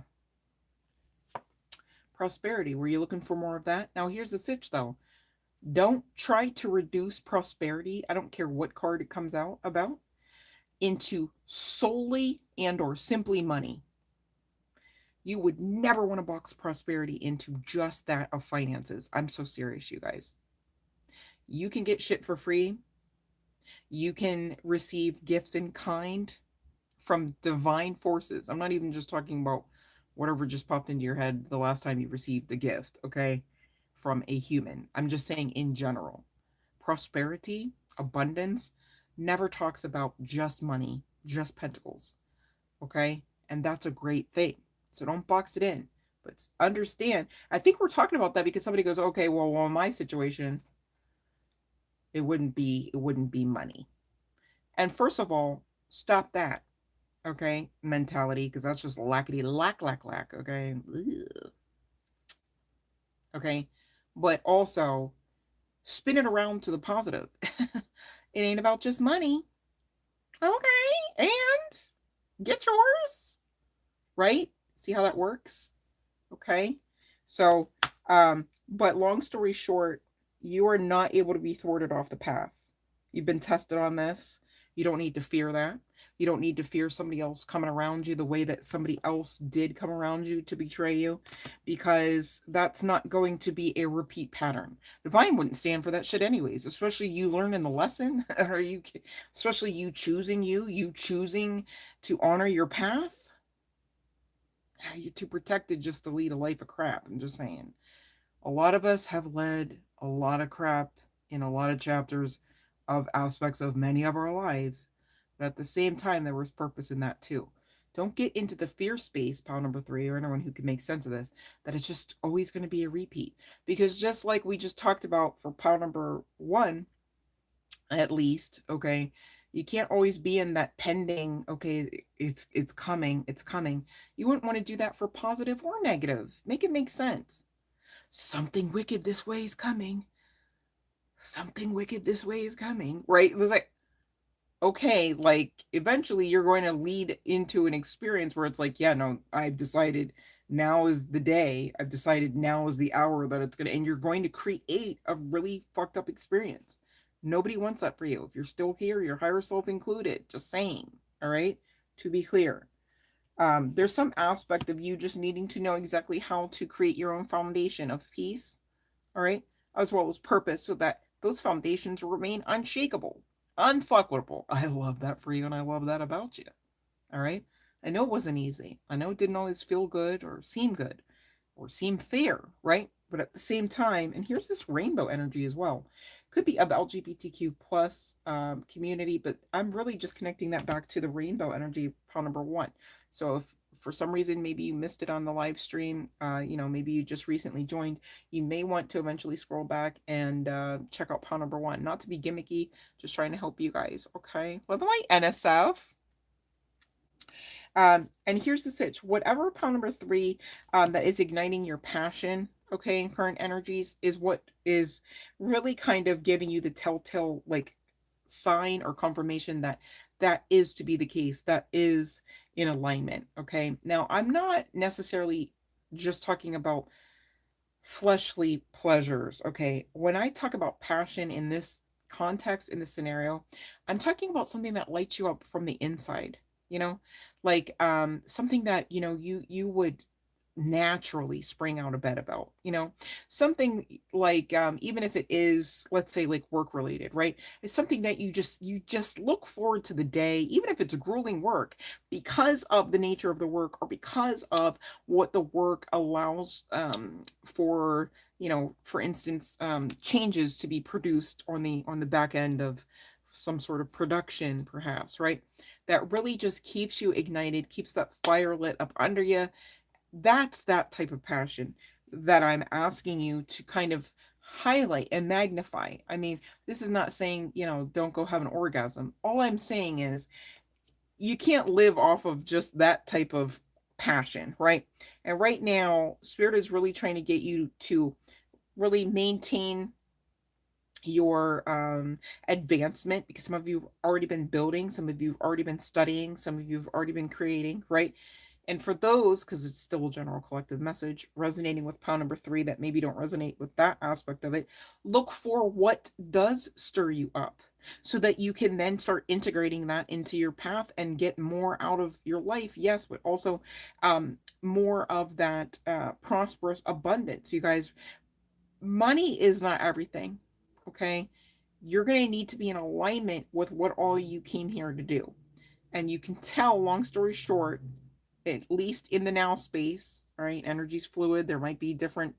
Prosperity. Were you looking for more of that? Now here's the sitch though. Don't try to reduce prosperity. I don't care what card it comes out about, into solely and or simply money. You would never want to box prosperity into just that of finances. I'm so serious, you guys. You can get shit for free. You can receive gifts in kind from divine forces. I'm not even just talking about whatever just popped into your head the last time you received a gift, okay, from a human. I'm just saying in general. Prosperity, abundance, never talks about just money, just pentacles, okay? And that's a great thing. So don't box it in, but understand. I think we're talking about that because somebody goes, okay, well, in my situation, it wouldn't be money. And first of all, stop that, okay, mentality, because that's just lackety lack, okay? Ugh. Okay. But also spin it around to the positive. It ain't about just money. Okay. And get yours. Right? See how that works? Okay. So, but long story short, you are not able to be thwarted off the path. You've been tested on this. You don't need to fear that. You don't need to fear somebody else coming around you the way that somebody else did come around you to betray you, because that's not going to be a repeat pattern. Divine wouldn't stand for that shit anyways, especially you learning the lesson, or especially you choosing to honor your path. You're too protected just to lead a life of crap. I'm just saying. A lot of us have led a lot of crap in a lot of chapters of aspects of many of our lives. But at the same time, there was purpose in that too. Don't get into the fear space, pile number 3, or anyone who can make sense of this, that it's just always going to be a repeat. Because just like we just talked about for pile number 1, at least, okay? You can't always be in that pending, okay, it's coming, it's coming. You wouldn't want to do that for positive or negative. Make it make sense. Something wicked this way is coming. Something wicked this way is coming, right? It's like, okay, like eventually you're going to lead into an experience where it's like, yeah, no, I've decided now is the day. I've decided now is the hour that it's going to, and you're going to create a really fucked up experience. Nobody wants that for you. If you're still here, your higher self included, just saying, all right? To be clear. There's some aspect of you just needing to know exactly how to create your own foundation of peace, all right, as well as purpose, so that those foundations remain unshakable, unfuckable. I love that for you, and I love that about you. All right. I know it wasn't easy. I know it didn't always feel good or seem fair, right? But at the same time, and here's this rainbow energy as well. Could be of LGBTQ plus community, but I'm really just connecting that back to the rainbow energy pile number one. So if for some reason maybe you missed it on the live stream, maybe you just recently joined, you may want to eventually scroll back and check out pile number one. Not to be gimmicky, just trying to help you guys. Okay, love my NSF. And here's the sitch. Whatever pile number three that is igniting your passion, okay, in current energies is what is really kind of giving you the telltale like sign or confirmation that that is to be the case, that is in alignment. Okay. Now I'm not necessarily just talking about fleshly pleasures. Okay. When I talk about passion in this context, in this scenario, I'm talking about something that lights you up from the inside, you know, like something that, you would naturally spring out of bed about, something like even if it is, let's say, like work related, right? It's something that you just look forward to the day, even if it's grueling work, because of the nature of the work or because of what the work allows for, for instance, changes to be produced on the back end of some sort of production, perhaps, right? That really just keeps you ignited, keeps that fire lit up under you. That's that type of passion that I'm asking you to kind of highlight and magnify. I mean, this is not saying, don't go have an orgasm. All I'm saying is you can't live off of just that type of passion, right? And right now, Spirit is really trying to get you to really maintain your advancement, because some of you have already been building, some of you have already been studying, some of you have already been creating, right? And for those, because it's still a general collective message resonating with pile number three that maybe don't resonate with that aspect of it, look for what does stir you up so that you can then start integrating that into your path and get more out of your life. Yes, but also more of that prosperous abundance. You guys, money is not everything, okay? You're going to need to be in alignment with what all you came here to do. And you can tell, long story short, at least in the now space, right? Energy's fluid. There might be different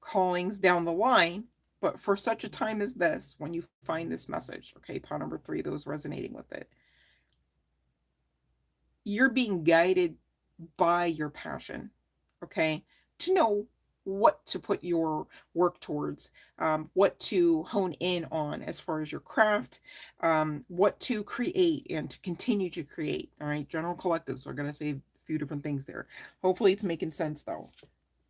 callings down the line. But for such a time as this, when you find this message, okay, pile number three, those resonating with it, you're being guided by your passion, okay, to know what to put your work towards, what to hone in on as far as your craft, what to create and to continue to create. All right, general collectives are going to say a few different things there. Hopefully it's making sense though.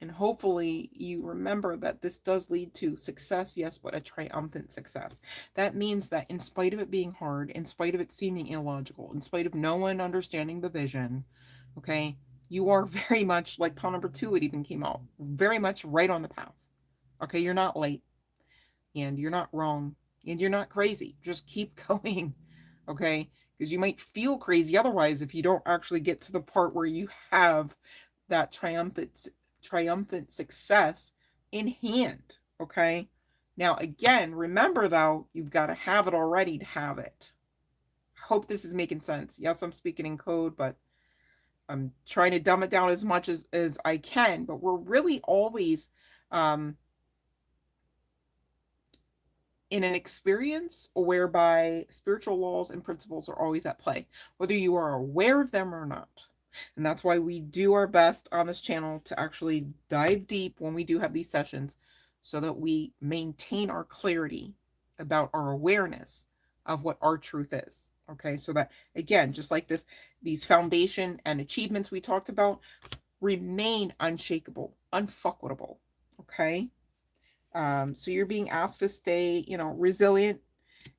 And hopefully you remember that this does lead to success, yes, but a triumphant success. That means that in spite of it being hard, in spite of it seeming illogical, in spite of no one understanding the vision, okay, you are very much like pile number two, it even came out, very much right on the path. Okay, you're not late and you're not wrong and you're not crazy. Just keep going, okay? Because you might feel crazy otherwise if you don't actually get to the part where you have that triumphant success in hand, okay? Now, again, remember though, you've got to have it already to have it. Hope this is making sense. Yes, I'm speaking in code, but I'm trying to dumb it down as much as I can. But we're really always um, in an experience whereby spiritual laws and principles are always at play, whether you are aware of them or not. And that's why we do our best on this channel to actually dive deep when we do have these sessions so that we maintain our clarity. about our awareness of what our truth is. Okay, so that again, just like this, these foundation and achievements we talked about remain unshakable, unfuckable. Okay, so you're being asked to stay, resilient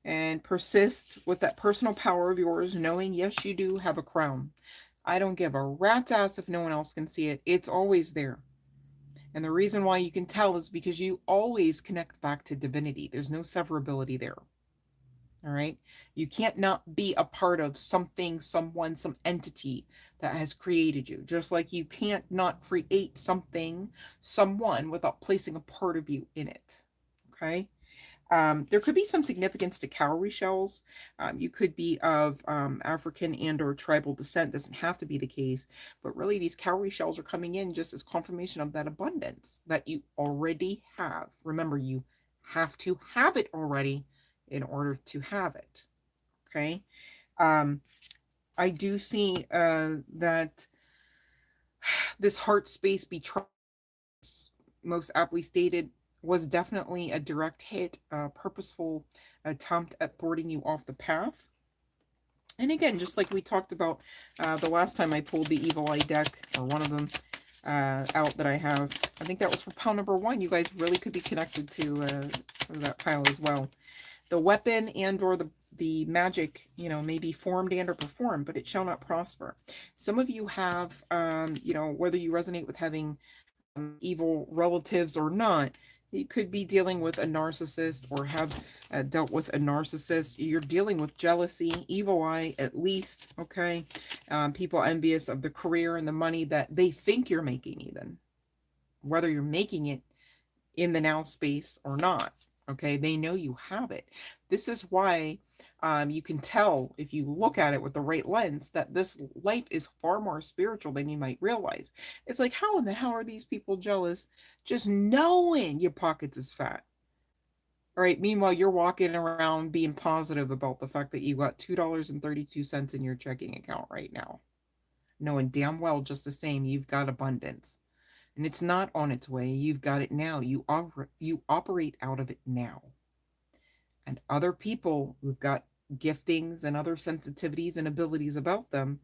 and persist with that personal power of yours, knowing yes, you do have a crown. I don't give a rat's ass if no one else can see it. It's always there. And the reason why you can tell is because you always connect back to divinity. There's no severability there. All right. You can't not be a part of something, someone, some entity that has created you. Just like you can't not create something, someone without placing a part of you in it. Okay. There could be some significance to cowrie shells. You could be of African and or tribal descent. Doesn't have to be the case, but really these cowrie shells are coming in just as confirmation of that abundance that you already have. Remember, you have to have it already in order to have it. Okay. Um, I do see that this heart space betrayal, most aptly stated, was definitely a direct hit, a purposeful attempt at thwarting you off the path. And again, just like we talked about the last time I pulled the Evil Eye deck, or one of them out that I have, I think that was for pile number 1. You guys really could be connected to that pile as well. The weapon and or the magic, may be formed and or performed, but it shall not prosper. Some of you have, whether you resonate with having evil relatives or not, you could be dealing with a narcissist or have dealt with a narcissist. You're dealing with jealousy, evil eye, at least. Okay. People envious of the career and the money that they think you're making, even whether you're making it in the now space or not. Okay. They know you have it. This is why you can tell, if you look at it with the right lens, that this life is far more spiritual than you might realize. It's like, how in the hell are these people jealous just knowing your pockets is fat? All right. Meanwhile, you're walking around being positive about the fact that you got $2.32 in your checking account right now, knowing damn well just the same you've got abundance. And it's not on its way. You've got it now. You operate out of it now. And other people who've got giftings and other sensitivities and abilities about them,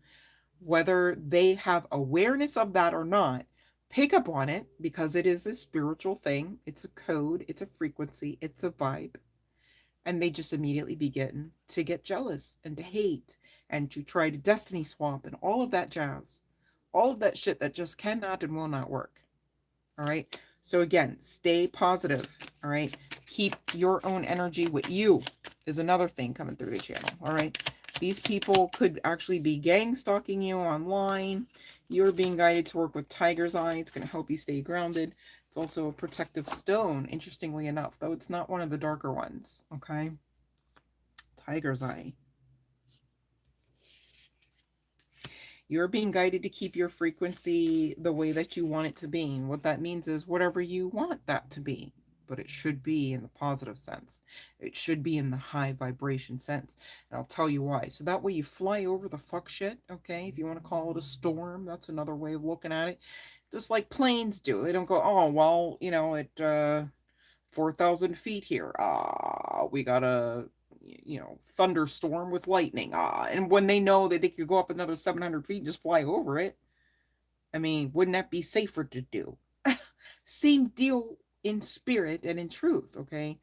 whether they have awareness of that or not, pick up on it, because it is a spiritual thing. It's a code, it's a frequency, it's a vibe. And they just immediately begin to get jealous and to hate and to try to destiny swap and all of that jazz. All of that shit that just cannot and will not work. All right. So again, stay positive. All right. Keep your own energy with you is another thing coming through the channel. All right. These people could actually be gang stalking you online. You're being guided to work with Tiger's Eye. It's going to help you stay grounded. It's also a protective stone, interestingly enough, though it's not one of the darker ones. Okay. Tiger's Eye. You're being guided to keep your frequency the way that you want it to be. And what that means is whatever you want that to be, but it should be in the positive sense. It should be in the high vibration sense. And I'll tell you why. So that way you fly over the fuck shit, okay? If you want to call it a storm, that's another way of looking at it. Just like planes do. They don't go, oh, well, at 4,000 feet here, we got a thunderstorm with lightning. And when they know that they could go up another 700 feet and just fly over it, I mean, wouldn't that be safer to do? Same deal in spirit and in truth, okay?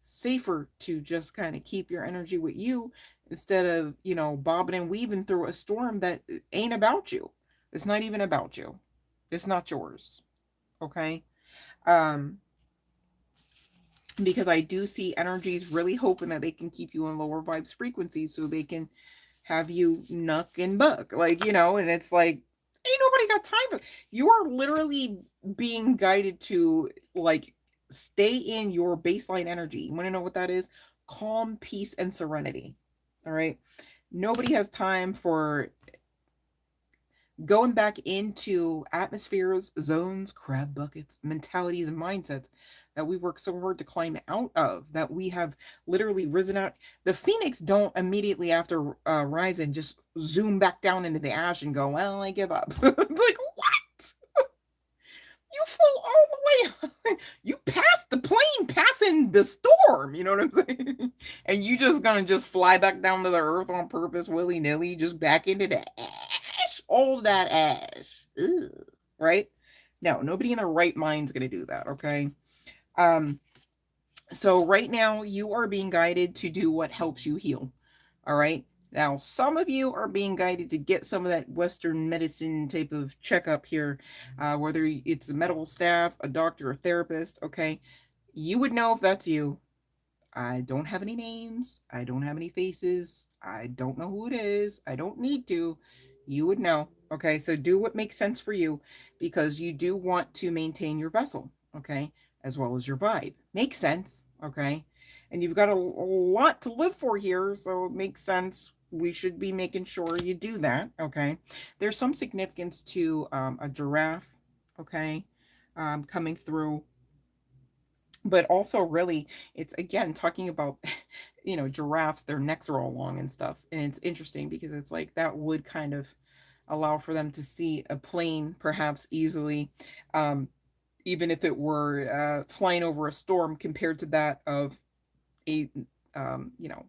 Safer to just kind of keep your energy with you instead of, bobbing and weaving through a storm that ain't about you. It's not even about you. It's not yours, okay? Because I do see energies really hoping that they can keep you in lower vibes frequencies so they can have you nuck and buck, and it's like, ain't nobody got time for. You are literally being guided to stay in your baseline energy. You want to know what that is? Calm, peace, and serenity. All right. Nobody has time for going back into atmospheres, zones, crab buckets, mentalities, and mindsets that we work so hard to climb out of, that we have literally risen out. The phoenix don't immediately after rising just zoom back down into the ash and go, well, I give up. It's like, what? You flew all the you passed the plane passing the storm, you know what I'm saying? And you just gonna just fly back down to the earth on purpose, willy-nilly, just back into the ash, all that ash. Ugh, right? No, nobody in their right mind's gonna do that, okay? Um, so right now you are being guided to do what helps you heal. All right. Now, some of you are being guided to get some of that Western medicine type of checkup here, whether it's a medical staff, a doctor, a therapist. Okay. You would know if that's you. I don't have any names. I don't have any faces. I don't know who it is. I don't need to. You would know. Okay. So do what makes sense for you because you do want to maintain your vessel. Okay. As well as your vibe. Makes sense. Okay. And you've got a lot to live for here. So it makes sense. We should be making sure you do that. Okay. There's some significance to a giraffe. Okay. Coming through, but also really it's again talking about giraffes, their necks are all long and stuff, and it's interesting because it's like that would kind of allow for them to see a plane perhaps easily, um, even if it were flying over a storm compared to that of a you know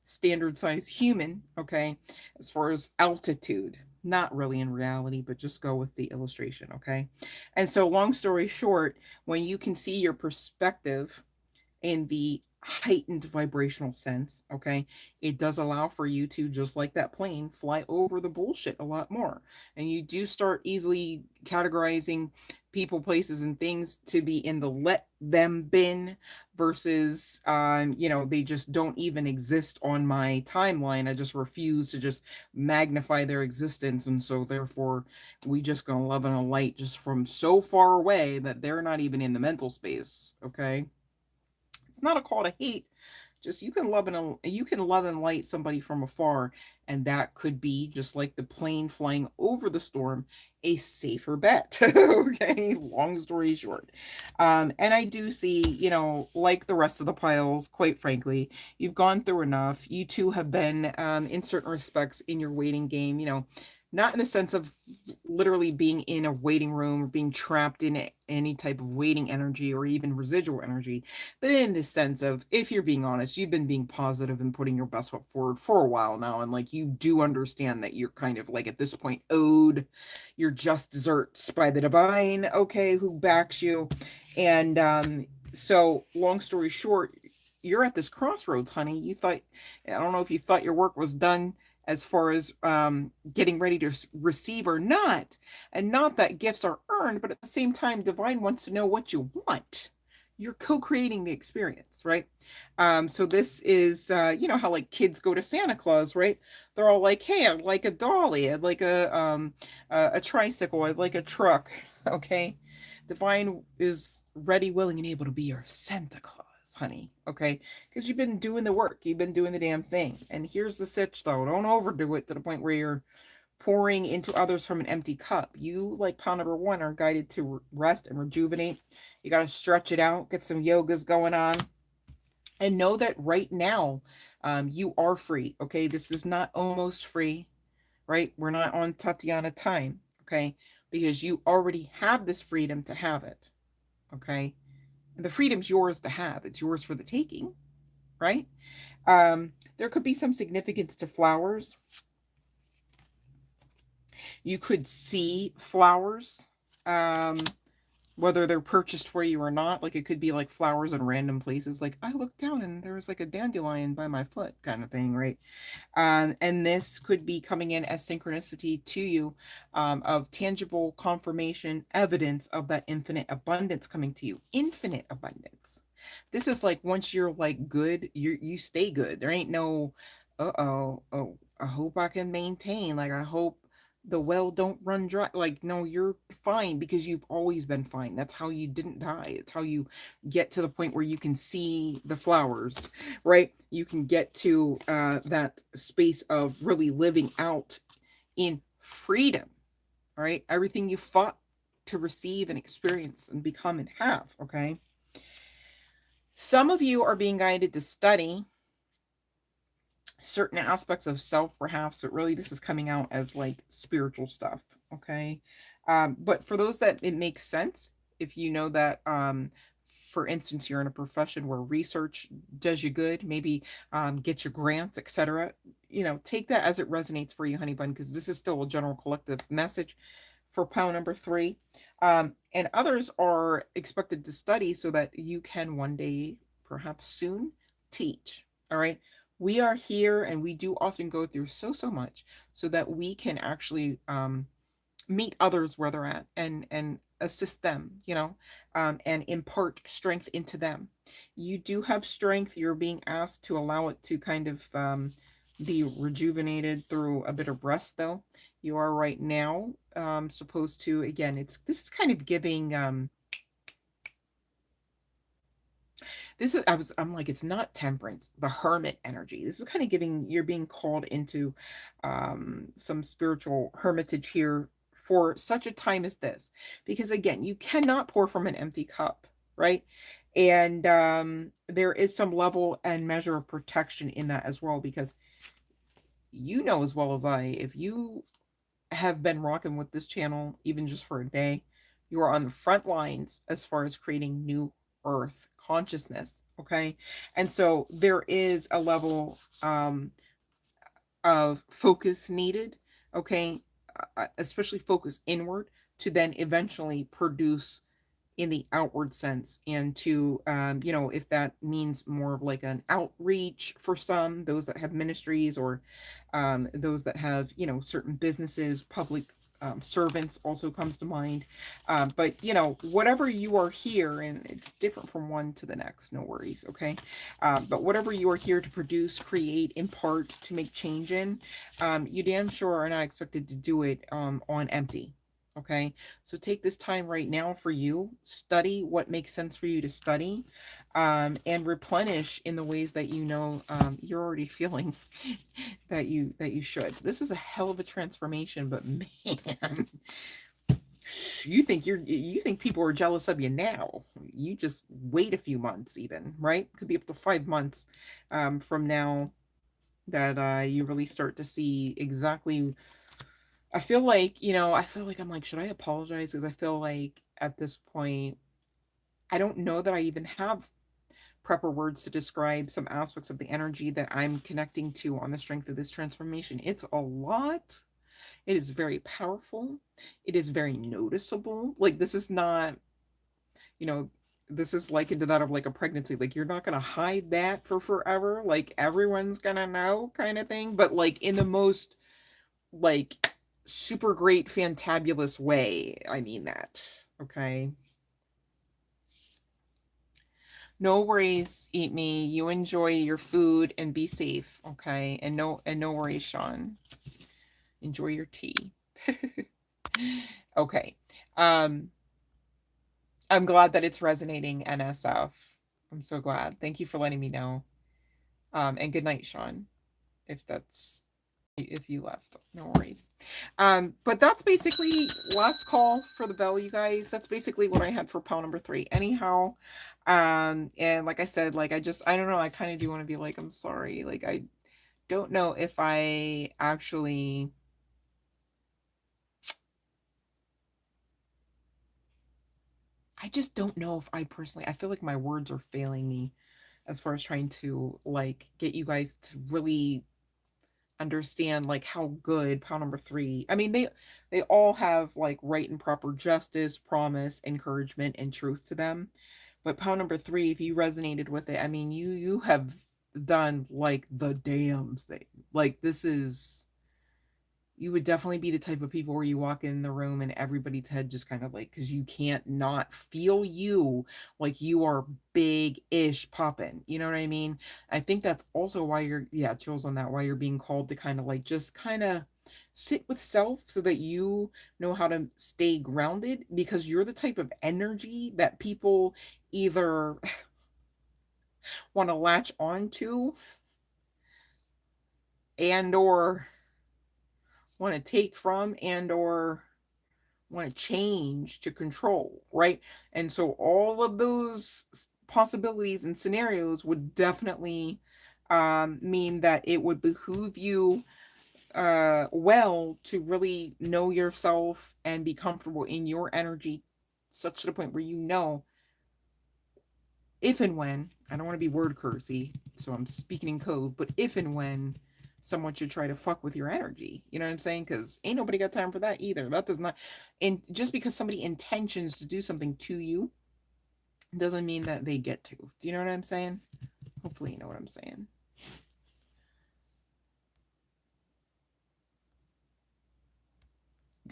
standard size human. Okay, as far as altitude, not really in reality, but just go with the illustration. Okay, and so long story short, when you can see your perspective in the heightened vibrational sense, okay, it does allow for you to, just like that plane, fly over the bullshit a lot more. And you do start easily categorizing people, places, and things to be in the let them bin versus, they just don't even exist on my timeline. I just refuse to just magnify their existence. And so, therefore, we just gonna love and light just from so far away that they're not even in the mental space, okay? It's not a call to hate. Just you can love and light somebody from afar, and that could be just like the plane flying over the storm, a safer bet. Okay, long story short. And I do see, like the rest of the piles, quite frankly, you've gone through enough. You two have been, in certain respects, in your waiting game. Not in the sense of literally being in a waiting room or being trapped in any type of waiting energy or even residual energy, but in the sense of, if you're being honest, you've been being positive and putting your best foot forward for a while now, and like you do understand that you're kind of like at this point owed your just desserts by the divine, okay, who backs you. And so long story short, you're at this crossroads, honey. I don't know if you thought your work was done as far as getting ready to receive or not. And not that gifts are earned, but at the same time, divine wants to know what you want. You're co-creating the experience, right? So this is, how like kids go to Santa Claus, right? They're all like, "Hey, I'd like a dolly. I'd like a tricycle. I'd like a truck." Okay, divine is ready, willing, and able to be your Santa Claus, honey. Okay, because you've been doing the work, you've been doing the damn thing. And here's the sitch, though: don't overdo it to the point where you're pouring into others from an empty cup. You, like pile number one, are guided to rest and rejuvenate. You got to stretch it out, get some yogas going on, and know that right now, you are free. Okay, this is not almost free, right? We're not on Tatiana time, okay? Because you already have this freedom to have it, okay? And the freedom's yours to have. It's yours for the taking, right? There could be some significance to flowers. You could see flowers, whether they're purchased for you or not. Like it could be like flowers in random places. Like I looked down and there was like a dandelion by my foot, kind of thing, right? And this could be coming in as synchronicity to you, of tangible confirmation, evidence of that infinite abundance coming to you. Infinite abundance. This is like once you're like good, you stay good. There ain't no, oh, I hope I can maintain. Like I hope the well don't run dry. Like no, you're fine because you've always been fine. That's how you didn't die. It's how you get to the point where you can see the flowers, right? You can get to that space of really living out in freedom, right? Everything you fought to receive and experience and become and have, okay? Some of you are being guided to study certain aspects of self, perhaps, but really this is coming out as like spiritual stuff, okay? But for those that it makes sense, if you know that, for instance, you're in a profession where research does you good, maybe get your grants, etc. Take that as it resonates for you, honey bun, because this is still a general collective message for pound number three. And others are expected to study so that you can one day, perhaps soon, teach. All right. We are here and we do often go through so much so that we can actually meet others where they're at and assist them, and impart strength into them. You do have strength. You're being asked to allow it to kind of be rejuvenated through a bit of rest, though. You are right now supposed to, again, this is kind of giving I'm like, it's not temperance, the hermit energy. This is kind of giving, you're being called into some spiritual hermitage here for such a time as this. Because again, you cannot pour from an empty cup, right? And there is some level and measure of protection in that as well, because you know as well as I, if you have been rocking with this channel even just for a day, you are on the front lines as far as creating new earth consciousness. Okay. And so there is a level of focus needed. Okay. Especially focus inward to then eventually produce in the outward sense, and to if that means more of like an outreach for some, those that have ministries, or those that have certain businesses, public servants also comes to mind. But whatever you are here, and it's different from one to the next, no worries. Okay. But whatever you are here to produce, create, impart, to make change in, you damn sure are not expected to do it on empty. Okay. So take this time right now for you, study what makes sense for you to study, and replenish in the ways that you're already feeling that you should. This is a hell of a transformation, but man, you think people are jealous of you now. You just wait a few months, even, right? Could be up to 5 months from now that you really start to see exactly. I feel like I'm like, should I apologize? Because I feel like at this point, I don't know that I even have proper words to describe some aspects of the energy that I'm connecting to on the strength of this transformation. It's a lot. It is very powerful. It is very noticeable. Like, this is not, you know, this is likened to that of like a pregnancy. Like, you're not going to hide that for forever. Like, everyone's going to know, kind of thing. But like in the most like super great fantabulous way, I mean that. Okay. No worries, eat me. You enjoy your food and be safe. Okay. And no worries, Sean. Enjoy your tea. Okay. um I'm glad that it's resonating, NSF. I'm so glad. Thank you for letting me know. And good night, Sean, if you left. No worries. But that's basically last call for the bell, you guys. That's basically what I had for pile number 3. Anyhow, and like I said, like I don't know, I kind of do want to be like, I'm sorry. Like, I don't know if I just don't know if I personally, I feel like my words are failing me as far as trying to like get you guys to really understand like how good pile number 3. I mean, they all have like right and proper justice, promise, encouragement, and truth to them. But pile number 3, if you resonated with it, I mean, you have done like the damn thing. Like, this is, you would definitely be the type of people where you walk in the room and everybody's head just kind of like, because you can't not feel you, like you are big-ish popping. You know what I mean? I think that's also why yeah, chills on that, why you're being called to kind of like just kind of sit with self so that you know how to stay grounded, because you're the type of energy that people either want to latch on to and or want to take from and or want to change to control, right? And so all of those possibilities and scenarios would definitely mean that it would behoove you well to really know yourself and be comfortable in your energy such to the point where you know, if and when, I don't want to be word cursy, so I'm speaking in code, but if and when someone should try to fuck with your energy, you know what I'm saying? Because ain't nobody got time for that either. That does not, and just because somebody intentions to do something to you doesn't mean that they get to. Do you know what I'm saying? Hopefully you know what I'm saying.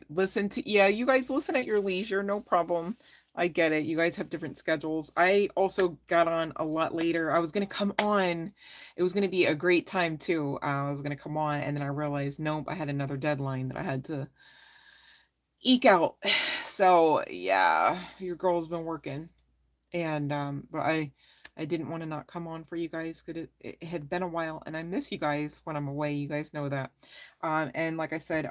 Listen to, yeah, you guys listen at your leisure, no problem. I get it. You guys have different schedules. I also got on a lot later. I was gonna come on. It was gonna be a great time too. I was gonna come on, and then I realized, nope, I had another deadline that I had to eke out. So yeah, your girl's been working, and but I didn't want to not come on for you guys because it had been a while, and I miss you guys when I'm away. You guys know that. And like I said,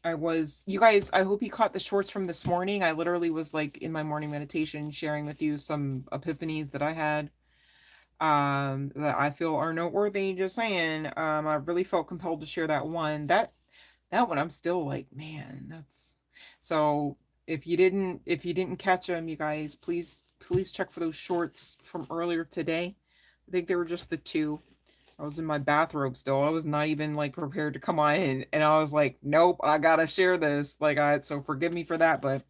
I was, you guys, I hope you caught the shorts from this morning. I literally was like in my morning meditation sharing with you some epiphanies that I had that I feel are noteworthy. Just saying. I really felt compelled to share that one. That one I'm still like, man, that's so if you didn't catch them, you guys, please check for those shorts from earlier today. I think they were just the two. I was in my bathrobe still. I was not even like prepared to come on and I was like, nope, I gotta share this. Like so forgive me for that, but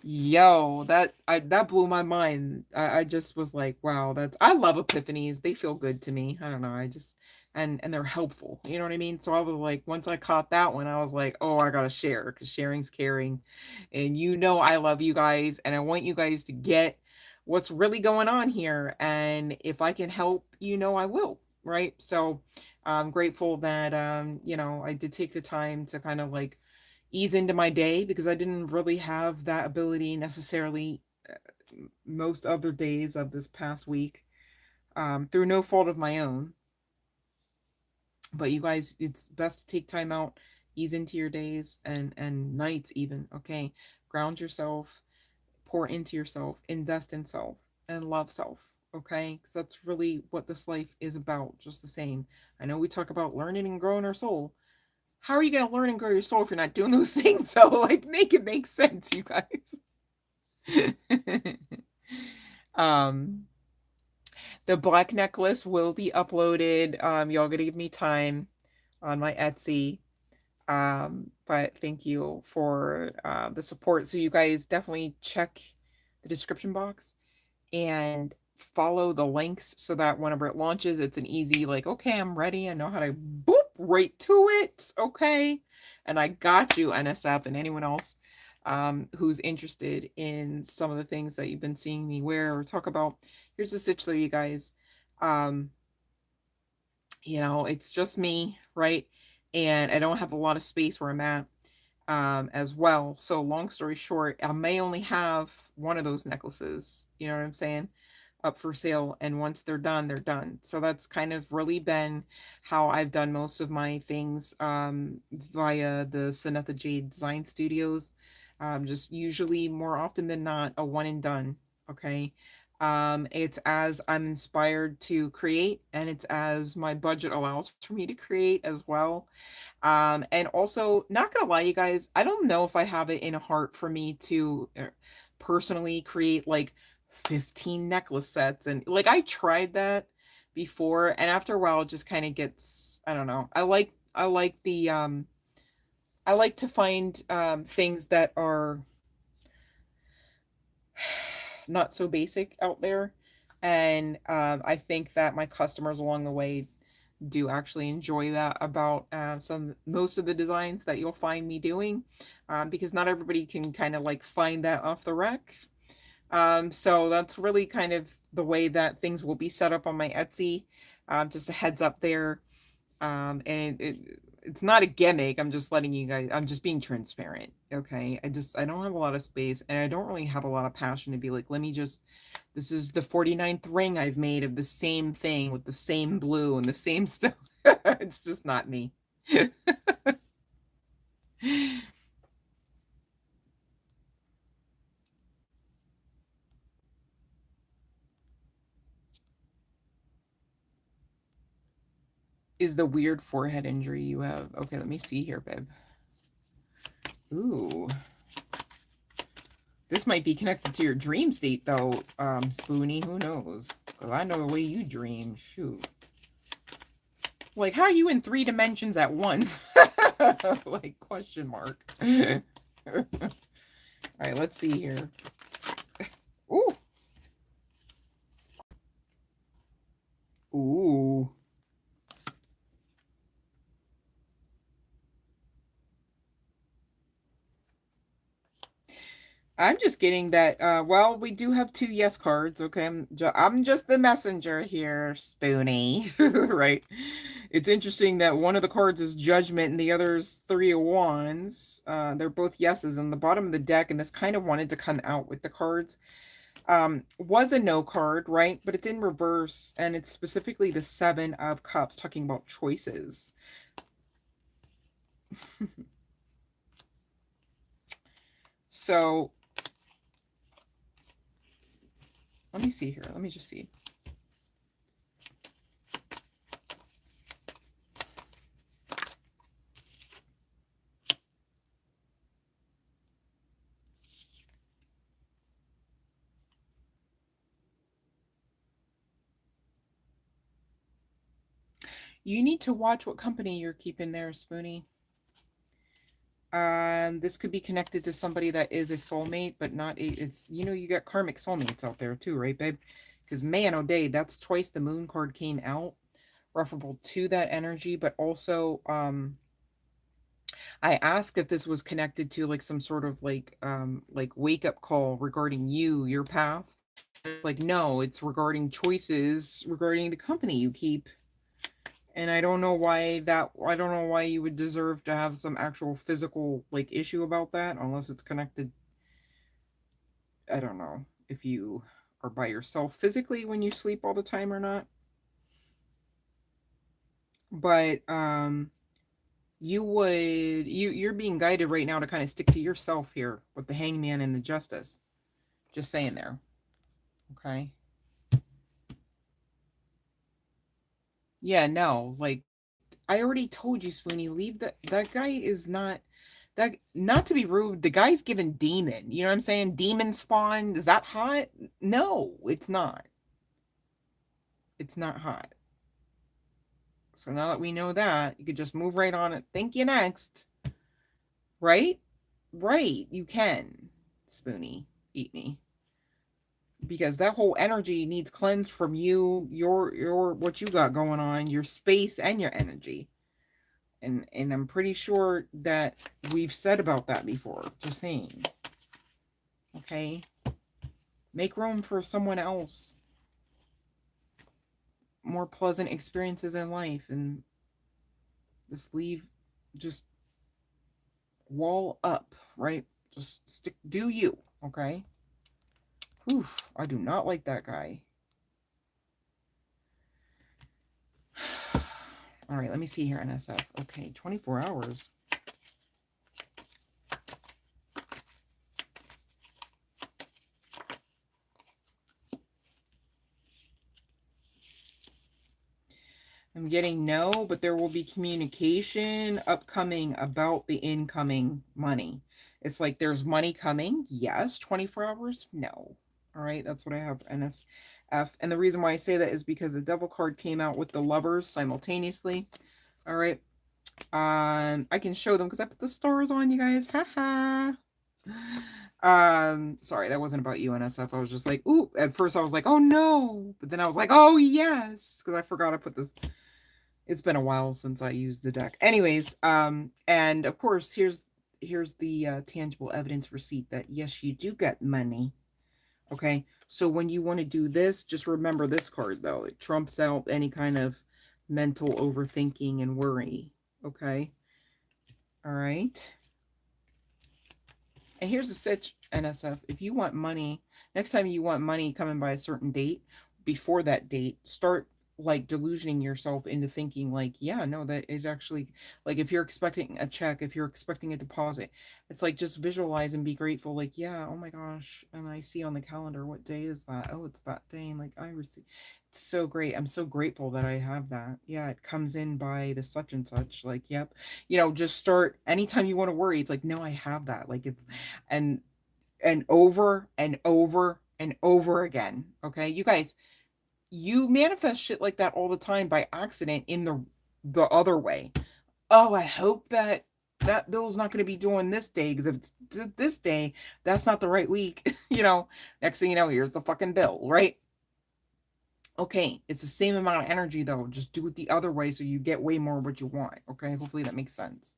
yo, that blew my mind. I just was like, wow, that's I love epiphanies. They feel good to me. I don't know. I just and they're helpful. You know what I mean? So I was like, once I caught that one, I was like, oh, I gotta share because sharing's caring. And you know I love you guys and I want you guys to get what's really going on here. And if I can help, you know I will. Right. So I'm grateful that you know, I did take the time to kind of like ease into my day because I didn't really have that ability necessarily most other days of this past week through no fault of my own. But you guys, it's best to take time out, ease into your days and nights even. Okay, ground yourself, pour into yourself, invest in self, and love self. Okay, because that's really what this life is about. Just the same. I know we talk about learning and growing our soul. How are you going to learn and grow your soul if you're not doing those things? So, like, make it make sense, you guys. um, the black necklace will be uploaded. Y'all gotta give me time on my Etsy. But thank you for the support. So you guys definitely check the description box and follow the links so that whenever it launches, it's an easy, like, okay, I'm ready. I know how to boop right to it. Okay. And I got you, NSF, and anyone else who's interested in some of the things that you've been seeing me wear or talk about. Here's the stitch there, you guys. Um, you know, it's just me, right? And I don't have a lot of space where I'm at as well. So long story short, I may only have one of those necklaces, you know what I'm saying, up for sale. And once they're done, they're done. So that's kind of really been how I've done most of my things via the CYNETHA Jade Design Studios. Just usually more often than not, a one and done. Okay. It's as I'm inspired to create and it's as my budget allows for me to create as well. And also, not gonna lie, you guys, I don't know if I have it in a heart for me to personally create like 15 necklace sets. And like I tried that before, and after a while it just kind of gets, I don't know. I like the I like to find things that are not so basic out there. And I think that my customers along the way do actually enjoy that about some most of the designs that you'll find me doing because not everybody can kind of like find that off the rack. So that's really kind of the way that things will be set up on my Etsy. Just a heads up there. And it's not a gimmick. I'm just letting you guys, I'm just being transparent. Okay. I don't have a lot of space and I don't really have a lot of passion to be like, let me just, this is the 49th ring I've made of the same thing with the same blue and the same stuff. It's just not me. Is the weird forehead injury you have. Okay, let me see here, babe. Ooh. This might be connected to your dream state, though, Spoonie. Who knows? Because I know the way you dream. Shoot. Like, how are you in 3 dimensions at once? Like, question mark. All right, let's see here. Ooh. Ooh. I'm just getting that, well, we do have 2 yes cards, okay? I'm just the messenger here, Spoonie, right? It's interesting that one of the cards is Judgment and the other's 3 of Wands. They're both yeses on the bottom of the deck, and this kind of wanted to come out with the cards. Was a no card, right? But it's in reverse, and it's specifically the 7 of Cups, talking about choices. So let me see here. Let me just see. You need to watch what company you're keeping there, Spoonie. This could be connected to somebody that is a soulmate, but not a, it's, you know, you got karmic soulmates out there too, right, babe? Because man, oh day, that's twice the moon card came out, referable to that energy, but also, I asked if this was connected to like some sort of like wake up call regarding you, your path. Like, no, it's regarding choices regarding the company you keep. And I don't know why I don't know why you would deserve to have some actual physical like issue about that, unless it's connected. I don't know if you are by yourself physically when you sleep all the time or not. But you're being guided right now to kind of stick to yourself here with the Hangman and the Justice. Just saying there. Okay. Yeah, no, like I already told you, Sweeney, leave that guy is not that, not to be rude, the guy's given demon. You know what I'm saying? Demon spawn. Is that hot? No, it's not. It's not hot. So now that we know that, you could just move right on it. Thank you next. Right? Right. You can. Spoonie. Eat me. Because that whole energy needs cleansed from you, your what you got going on, your space and your energy. And I'm pretty sure that we've said about that before. Just saying. Okay? Make room for someone else. More pleasant experiences in life, and just wall up, right? Just stick, do you, okay? Oof, I do not like that guy. All right, let me see here, NSF. Okay, 24 hours. I'm getting no, but there will be communication upcoming about the incoming money. It's like there's money coming. Yes. 24 hours? No. All right. That's what I have, NSF. And the reason why I say that is because the devil card came out with the lovers simultaneously. All right. I can show them because I put the stars on, you guys. Haha. Sorry, that wasn't about you, NSF. I was just like, ooh, at first I was like, oh no, but then I was like, oh yes, because I forgot I put this. It's been a while since I used the deck. Anyways, and of course, here's the tangible evidence receipt that yes, you do get money. Okay, so when you want to do this, just remember this card though. It trumps out any kind of mental overthinking and worry. Okay. All right. And here's the sitch, NSF. If you want money, next time you want money coming by a certain date, before that date, start like delusioning yourself into thinking like, yeah, no, that it actually, like if you're expecting a check, if you're expecting a deposit, it's like just visualize and be grateful. Like, yeah, oh my gosh. And I see on the calendar, what day is that? Oh, it's that day. And like I receive, it's so great. I'm so grateful that I have that. Yeah, it comes in by the such and such. Like, yep. You know, just start anytime you want to worry. It's like, no, I have that. Like it's, and and over and over and over again. Okay, you guys, you manifest shit like that all the time by accident in the other way. Oh, I hope that that bill's not going to be doing this day, because if it's this day, that's not the right week. Next thing you know, here's the fucking bill, right? Okay, it's the same amount of energy though. Just do it the other way so you get way more what you want. Okay, hopefully that makes sense.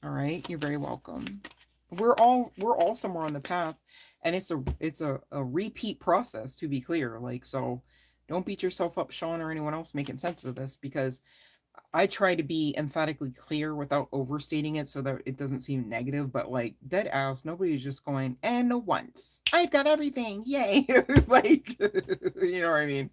All right, you're very welcome. We're all somewhere on the path, and it's a repeat process, to be clear. Like, so don't beat yourself up, Sean, or anyone else making sense of this, because I try to be emphatically clear without overstating it so that it doesn't seem negative, but like dead ass, nobody's just going, and once I've got everything, yay. Like, you know what I mean?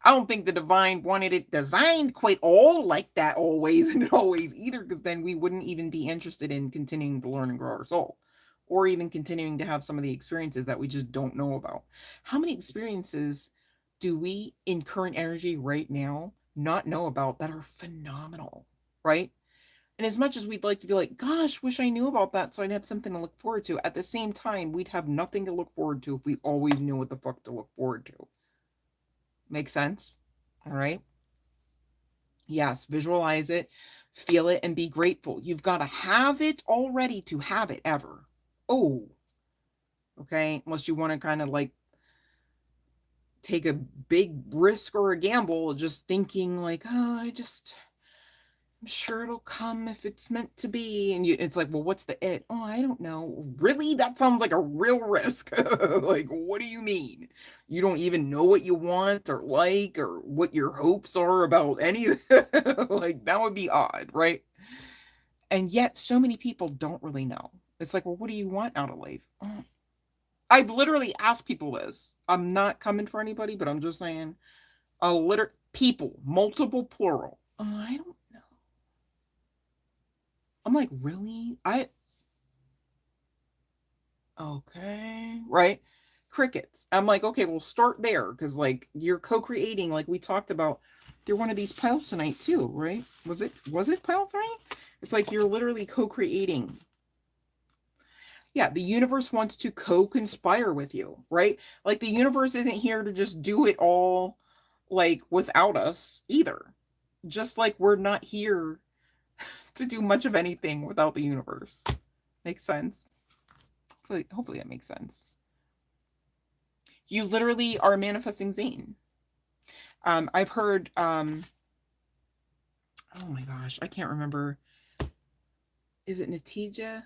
I don't think the divine wanted it designed quite all like that always and always either, because then we wouldn't even be interested in continuing to learn and grow our soul, or even continuing to have some of the experiences that we just don't know about. How many experiences do we in current energy right now not know about that are phenomenal, right? And as much as we'd like to be like, gosh, wish I knew about that so I'd have something to look forward to, at the same time, we'd have nothing to look forward to if we always knew what the fuck to look forward to. Make sense? All right. Yes, visualize it, feel it, and be grateful. You've got to have it already to have it ever. Oh, okay. Unless you want to kind of like take a big risk or a gamble, just thinking like, oh, I'm sure it'll come if it's meant to be. And it's like, well, what's the it? Oh, I don't know. Really? That sounds like a real risk. Like, what do you mean? You don't even know what you want or like, or what your hopes are about any of that? Like, that would be odd, right? And yet so many people don't really know. It's like, well, what do you want out of life? Oh, I've literally asked people this. I'm not coming for anybody, but I'm just saying, people, multiple plural. Oh, I don't know. I'm like, really? Okay, right? Crickets. I'm like, okay, we'll start there, because like you're co-creating, like we talked about. They're one of these piles tonight too, right? Was it pile 3? It's like you're literally co-creating. Yeah, the universe wants to co-conspire with you, right? Like the universe isn't here to just do it all like without us either. Just like we're not here to do much of anything without the universe. Makes sense? Hopefully that makes sense. You literally are manifesting Zane. I've heard oh my gosh, I can't remember. Is it Natija?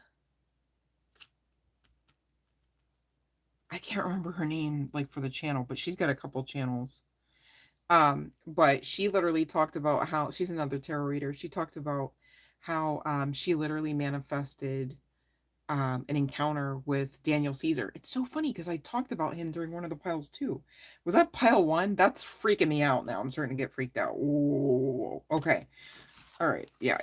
I can't remember her name like for the channel, but she's got a couple channels. But she literally talked about how she's another tarot reader. She talked about how she literally manifested an encounter with Daniel Caesar. It's so funny because I talked about him during one of the piles too. Was that pile 1? That's freaking me out now. I'm starting to get freaked out. Ooh, okay. All right. Yeah.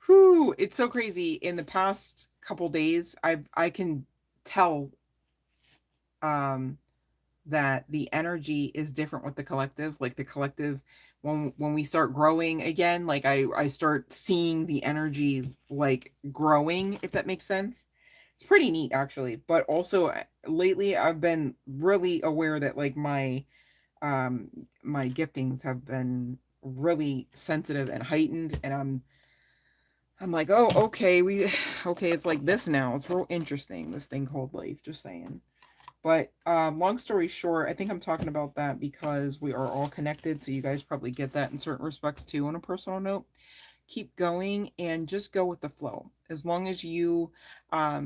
Whew, it's so crazy. In the past couple days, I can tell that the energy is different with the collective. Like the collective, when we start growing again, like I start seeing the energy like growing, if that makes sense. It's pretty neat actually. But also lately I've been really aware that like my giftings have been really sensitive and heightened, and I'm like, oh, okay, okay, it's like this now. It's real interesting, this thing called life, just saying. But long story short, I think I'm talking about that because we are all connected. So you guys probably get that in certain respects too. On a personal note, keep going and just go with the flow. As long as you, are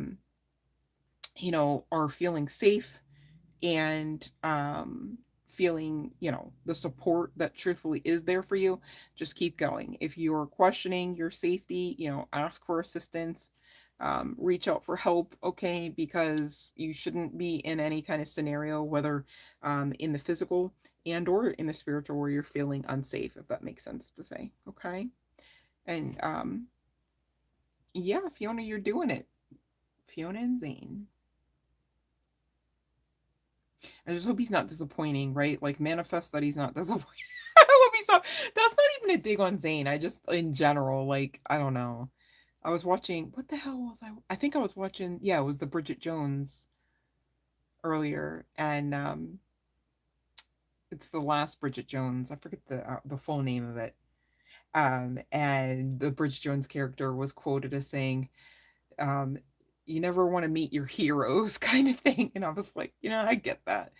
feeling safe and feeling, the support that truthfully is there for you, just keep going. If you're questioning your safety, ask for assistance. Reach out for help, okay, because you shouldn't be in any kind of scenario, whether in the physical and or in the spiritual, where you're feeling unsafe, if that makes sense to say, okay. And yeah, Fiona, you're doing it. Fiona and Zane. I just hope he's not disappointing, right? Like manifest that he's not disappointing. I hope he's not. That's not even a dig on Zane. I just in general, like, I don't know. I was watching, what the hell was I think I was watching, yeah, it was the Bridget Jones earlier, and it's the last Bridget Jones. I forget the full name of it. And the Bridget Jones character was quoted as saying, um, "You never want to meet your heroes," kind of thing. And I was like, I get that,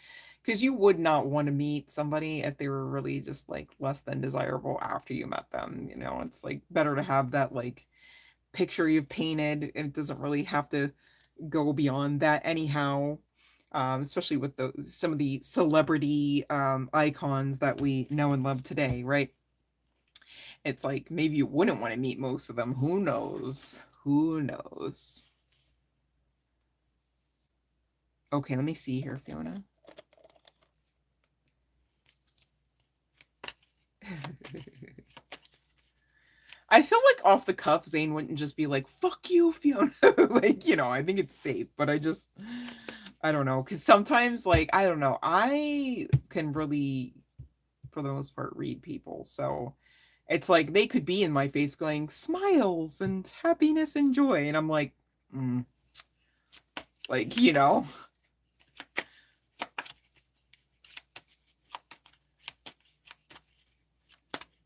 because you would not want to meet somebody if they were really just like less than desirable after you met them. It's like better to have that like picture you've painted. It doesn't really have to go beyond that anyhow. Especially with some of the celebrity icons that we know and love today, right? It's like maybe you wouldn't want to meet most of them. Who knows? Who knows? Okay, let me see here, Fiona. I feel like off the cuff, Zane wouldn't just be like, fuck you, Fiona. Like, I think it's safe, but I don't know. Because sometimes, like, I don't know. I can really, for the most part, read people. So it's like they could be in my face going, smiles and happiness and joy. And I'm like, like,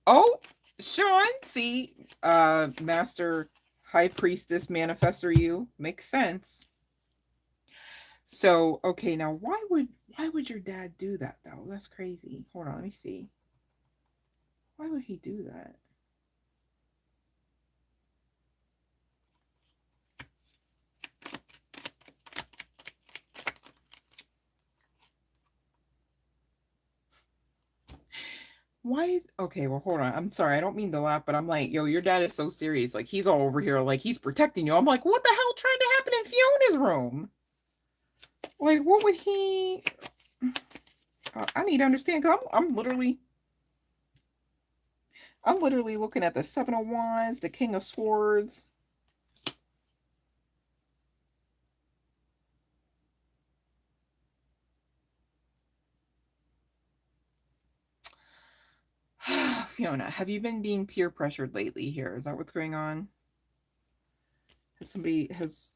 Oh, Sean, see, Master High Priestess Manifestor you. Makes sense. So, okay, now why would your dad do that though? That's crazy. Hold on, let me see. Why would he do that? Why is okay, well hold on. I'm sorry, I don't mean to laugh, but I'm like, yo, your dad is so serious. Like he's all over here, like he's protecting you. I'm like, what the hell tried to happen in Fiona's room? Like, what would he I need to understand because I'm literally looking at the Seven of Wands, the King of Swords. Fiona, have you been being peer pressured lately here? Is that what's going on? Has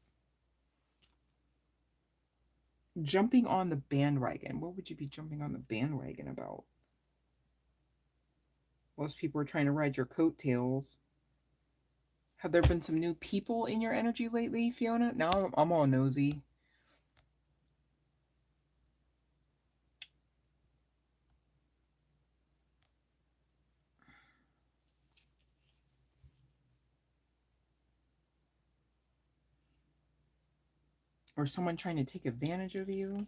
jumping on the bandwagon? What would you be jumping on the bandwagon about? Most people are trying to ride your coattails. Have there been some new people in your energy lately, Fiona? Now I'm all nosy. Or someone trying to take advantage of you?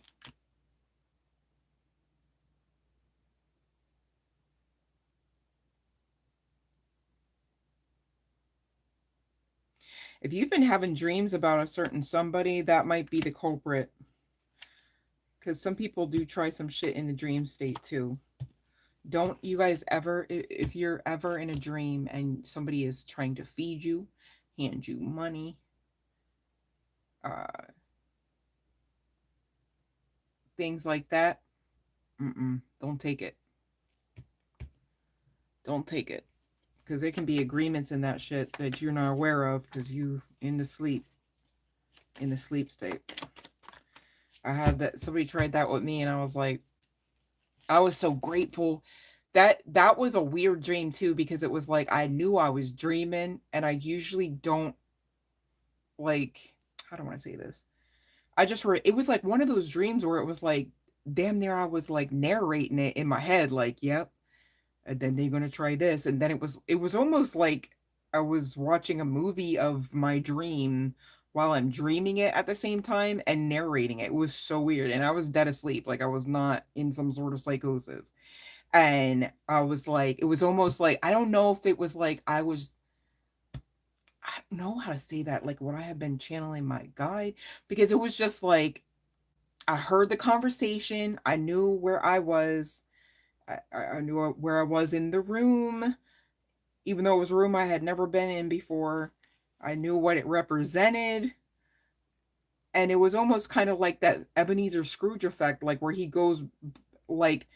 If you've been having dreams about a certain somebody, that might be the culprit. Because some people do try some shit in the dream state too. Don't you guys ever, if you're ever in a dream and somebody is trying to feed you, hand you money, uh, things like that, don't take it. Don't take it. Because there can be agreements in that shit that you're not aware of because you in the sleep state. I had that, somebody tried that with me and I was like, I was so grateful. That was a weird dream too, because it was like I knew I was dreaming and I usually don't like, how do I want to say this? It was like one of those dreams where it was like damn near I was like narrating it in my head, like, yep, and then they're gonna try this. And then it was almost like I was watching a movie of my dream while I'm dreaming it at the same time and narrating it. It was so weird. And I was dead asleep. Like I was not in some sort of psychosis. And I was like, it was almost like, I don't know if it was like I don't know how to say that, like what I have been channeling my guide, because it was just like I heard the conversation, I knew where I was, I knew where I was in the room, even though it was a room I had never been in before. I knew what it represented, and it was almost kind of like that Ebenezer Scrooge effect, like where he goes like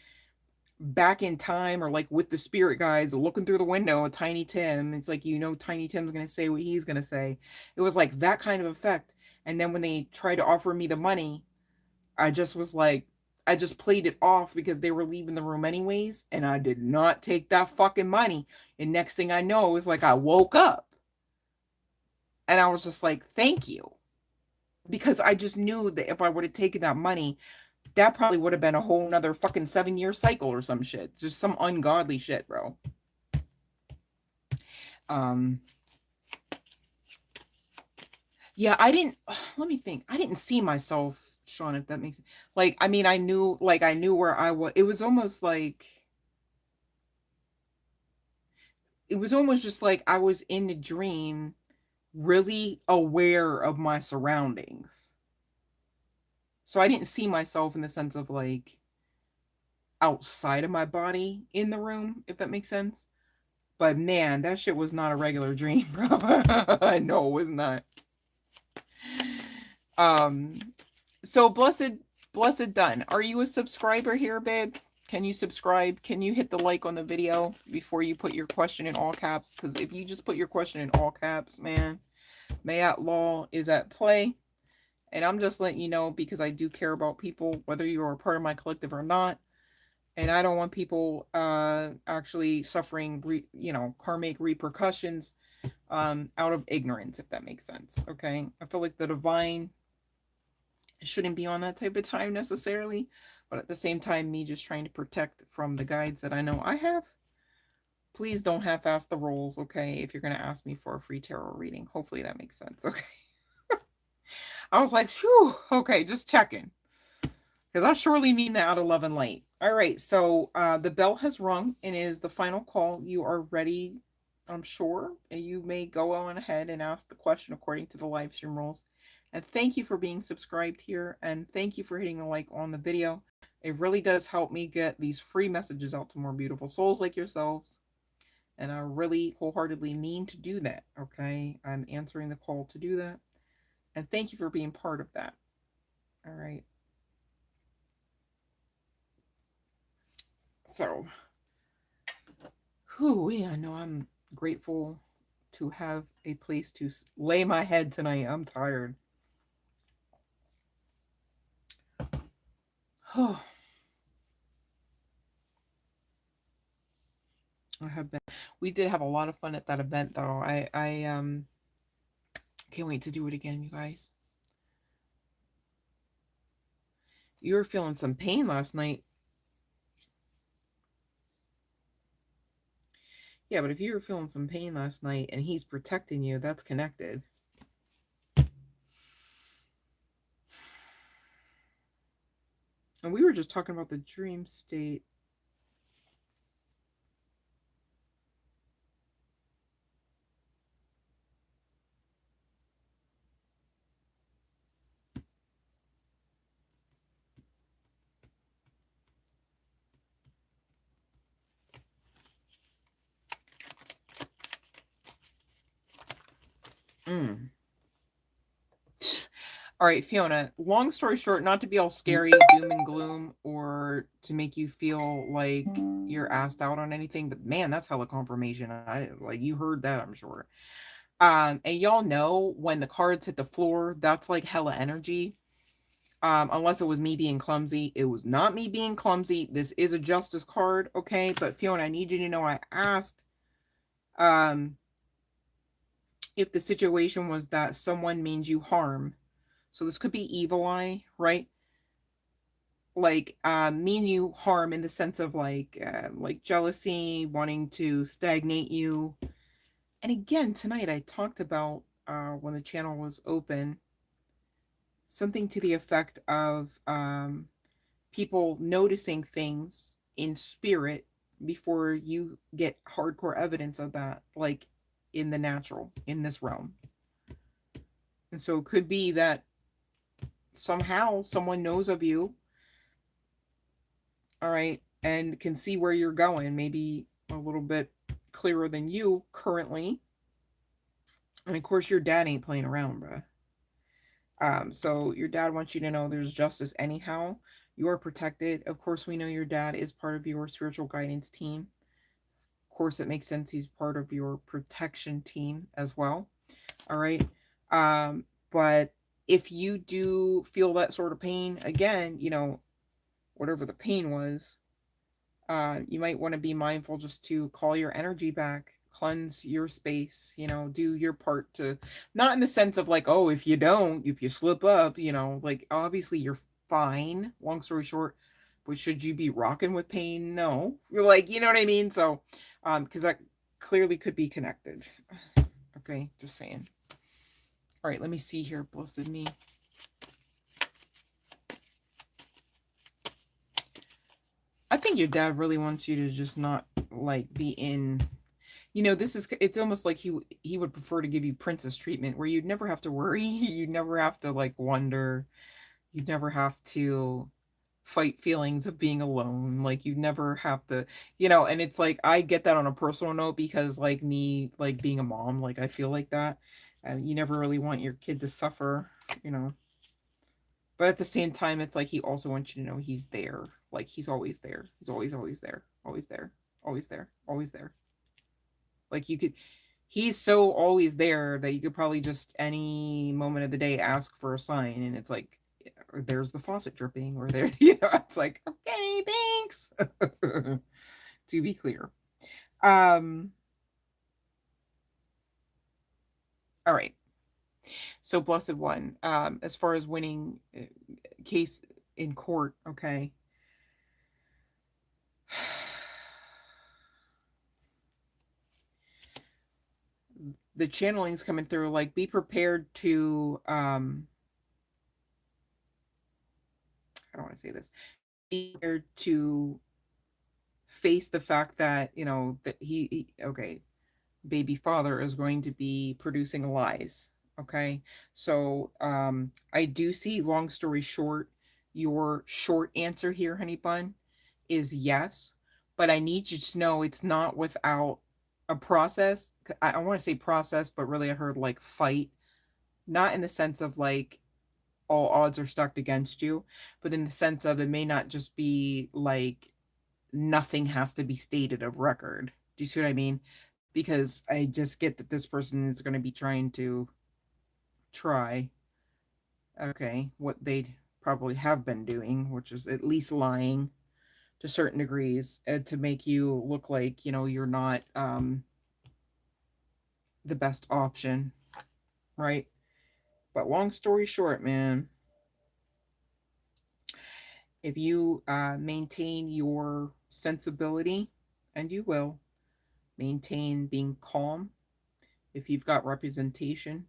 back in time, or like with the spirit guides looking through the window at Tiny Tim. It's like, Tiny Tim's going to say what he's going to say. It was like that kind of effect. And then when they tried to offer me the money, I just was like, I just played it off because they were leaving the room anyways. And I did not take that fucking money. And next thing I know, it was like I woke up and I was just like, thank you. Because I just knew that if I would have taken that money, that probably would have been a whole nother fucking 7-year cycle or some shit. Just some ungodly shit, bro. Yeah, I didn't, let me think. I didn't see myself, Sean, if that makes sense. Like, I mean, I knew where I was. It was almost like, it was almost just like I was in the dream, really aware of my surroundings. So I didn't see myself in the sense of like outside of my body in the room, if that makes sense. But man, that shit was not a regular dream, bro. No, it was not. So blessed done. Are you a subscriber here, babe? Can you subscribe? Can you hit the like on the video before you put your question in all caps? Because if you just put your question in all caps, man, Mayat Law is at play. And I'm just letting you know because I do care about people, whether you're a part of my collective or not. And I don't want people actually suffering, karmic repercussions out of ignorance, if that makes sense. Okay. I feel like the divine shouldn't be on that type of time necessarily, but at the same time, me just trying to protect from the guides that I know I have. Please don't half-ass the roles, okay, if you're going to ask me for a free tarot reading. Hopefully that makes sense, okay? I was like, phew, okay, just checking. Because I surely mean that out of love and light. All right, so the bell has rung and is the final call. You are ready, I'm sure, and you may go on ahead and ask the question according to the live stream rules. And thank you for being subscribed here, and thank you for hitting the like on the video. It really does help me get these free messages out to more beautiful souls like yourselves. And I really wholeheartedly mean to do that, okay? I'm answering the call to do that. And thank you for being part of that. All right. So, I know I'm grateful to have a place to lay my head tonight. I'm tired. Oh. I have been. We did have a lot of fun at that event, though. I can't wait to do it again, you guys. You were feeling some pain last night. Yeah, but if you were feeling some pain last night and he's protecting you, that's connected. And we were just talking about the dream state. All right, Fiona, long story short, not to be all scary, doom and gloom, or to make you feel like you're asked out on anything, but man, that's hella confirmation. You heard that, I'm sure. And y'all know when the cards hit the floor, that's like hella energy. Unless it was me being clumsy. It was not me being clumsy. This is a justice card, okay? But Fiona, I need you to know I asked if the situation was that someone means you harm. So this could be evil eye, right? Like mean you harm in the sense of like jealousy, wanting to stagnate you. And again, tonight I talked about when the channel was open, something to the effect of people noticing things in spirit before you get hardcore evidence of that, like in the natural, in this realm. And so it could be that somehow someone knows of you, all right, and can see where you're going, maybe a little bit clearer than you currently. And of course, your dad ain't playing around, bruh. So your dad wants you to know there's justice anyhow. You are protected. Of course, we know your dad is part of your spiritual guidance team. Of course, it makes sense he's part of your protection team as well. All right. But if you do feel that sort of pain, again, whatever the pain was, you might want to be mindful just to call your energy back, cleanse your space, do your part to, not in the sense of like, oh, if you slip up, like obviously you're fine, long story short, but should you be rocking with pain? No. You're like, you know what I mean? So, because that clearly could be connected. Okay, just saying. All right, let me see here, blessed me. I think your dad really wants you to just not like be in, it's almost like he would prefer to give you princess treatment where you'd never have to worry, you'd never have to like wonder, you'd never have to fight feelings of being alone, like you never have to, and it's like I get that on a personal note because like me, like being a mom, like I feel like that, and you never really want your kid to suffer, you know. But at the same time, it's like he also wants you to know he's there. Like he's always there. He's always there. Always there. Always there. Always there. Like he's so always there that you could probably just any moment of the day ask for a sign and it's like, there's the faucet dripping or there, it's like, okay, thanks. To be clear. Um, all right. So blessed one, as far as winning case in court, okay. The channeling's coming through, like be prepared to I don't want to say this, be prepared to face the fact that that he okay, baby father is going to be producing lies. Okay, so I do see, long story short, your short answer here, honey bun, is yes, but I need you to know it's not without a process. I want to say process, but really I heard like fight, not in the sense of like all odds are stacked against you, but in the sense of it may not just be like nothing has to be stated of record. Do you see what I mean? Because I just get that this person is going to be trying to try, okay, what they probably have been doing, which is at least lying to certain degrees, to make you look like, you're not the best option, right? But long story short, man, if you maintain your sensibility, and you will maintain being calm, if you've got representation,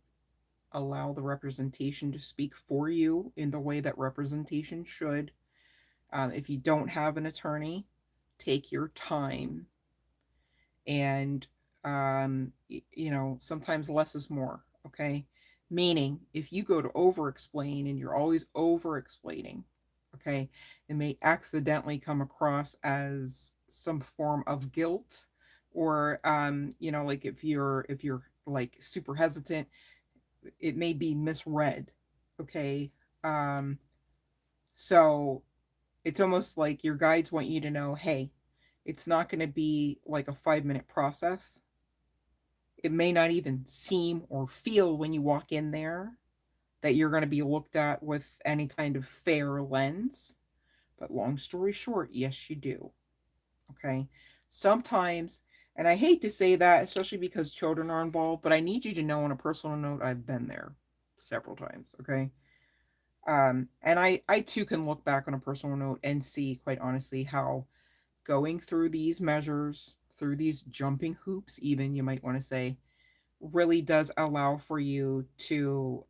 allow the representation to speak for you in the way that representation should. If you don't have an attorney, take your time. And, sometimes less is more. Okay. Meaning, if you go to over explain and you're always over explaining, okay, it may accidentally come across as some form of guilt, or like if you're like super hesitant, it may be misread. Okay. um so it's almost like your guides want you to know, hey, it's not going to be like a 5-minute process. It may not even seem or feel when you walk in there that you're going to be looked at with any kind of fair lens. But long story short, yes, you do. Okay. Sometimes, and I hate to say that, especially because children are involved, but I need you to know on a personal note, I've been there several times. Okay. And I too can look back on a personal note and see, quite honestly, how going through these measures, through these jumping hoops, even you might want to say, really does allow for you to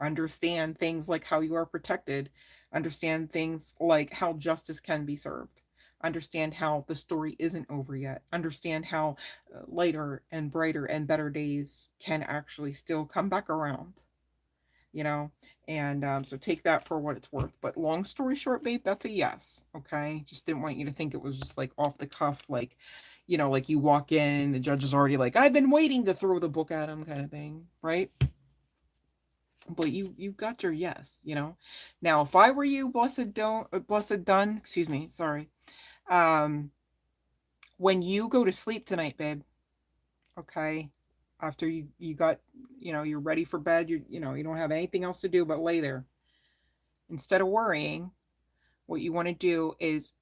understand things like how you are protected, understand things like how justice can be served, understand how the story isn't over yet, understand how lighter and brighter and better days can actually still come back around, you know. And so take that for what it's worth. But long story short, babe, that's a yes. Okay, just didn't want you to think it was just like off the cuff, like, like you walk in, the judge is already like, I've been waiting to throw the book at him, kind of thing, right? but you got your yes, you know. Now, if I were you, blessed done, excuse me, sorry. Um, when you go to sleep tonight, babe, okay, after you got, you know, you're ready for bed, you know, you don't have anything else to do but lay there. Instead of worrying, what you want to do is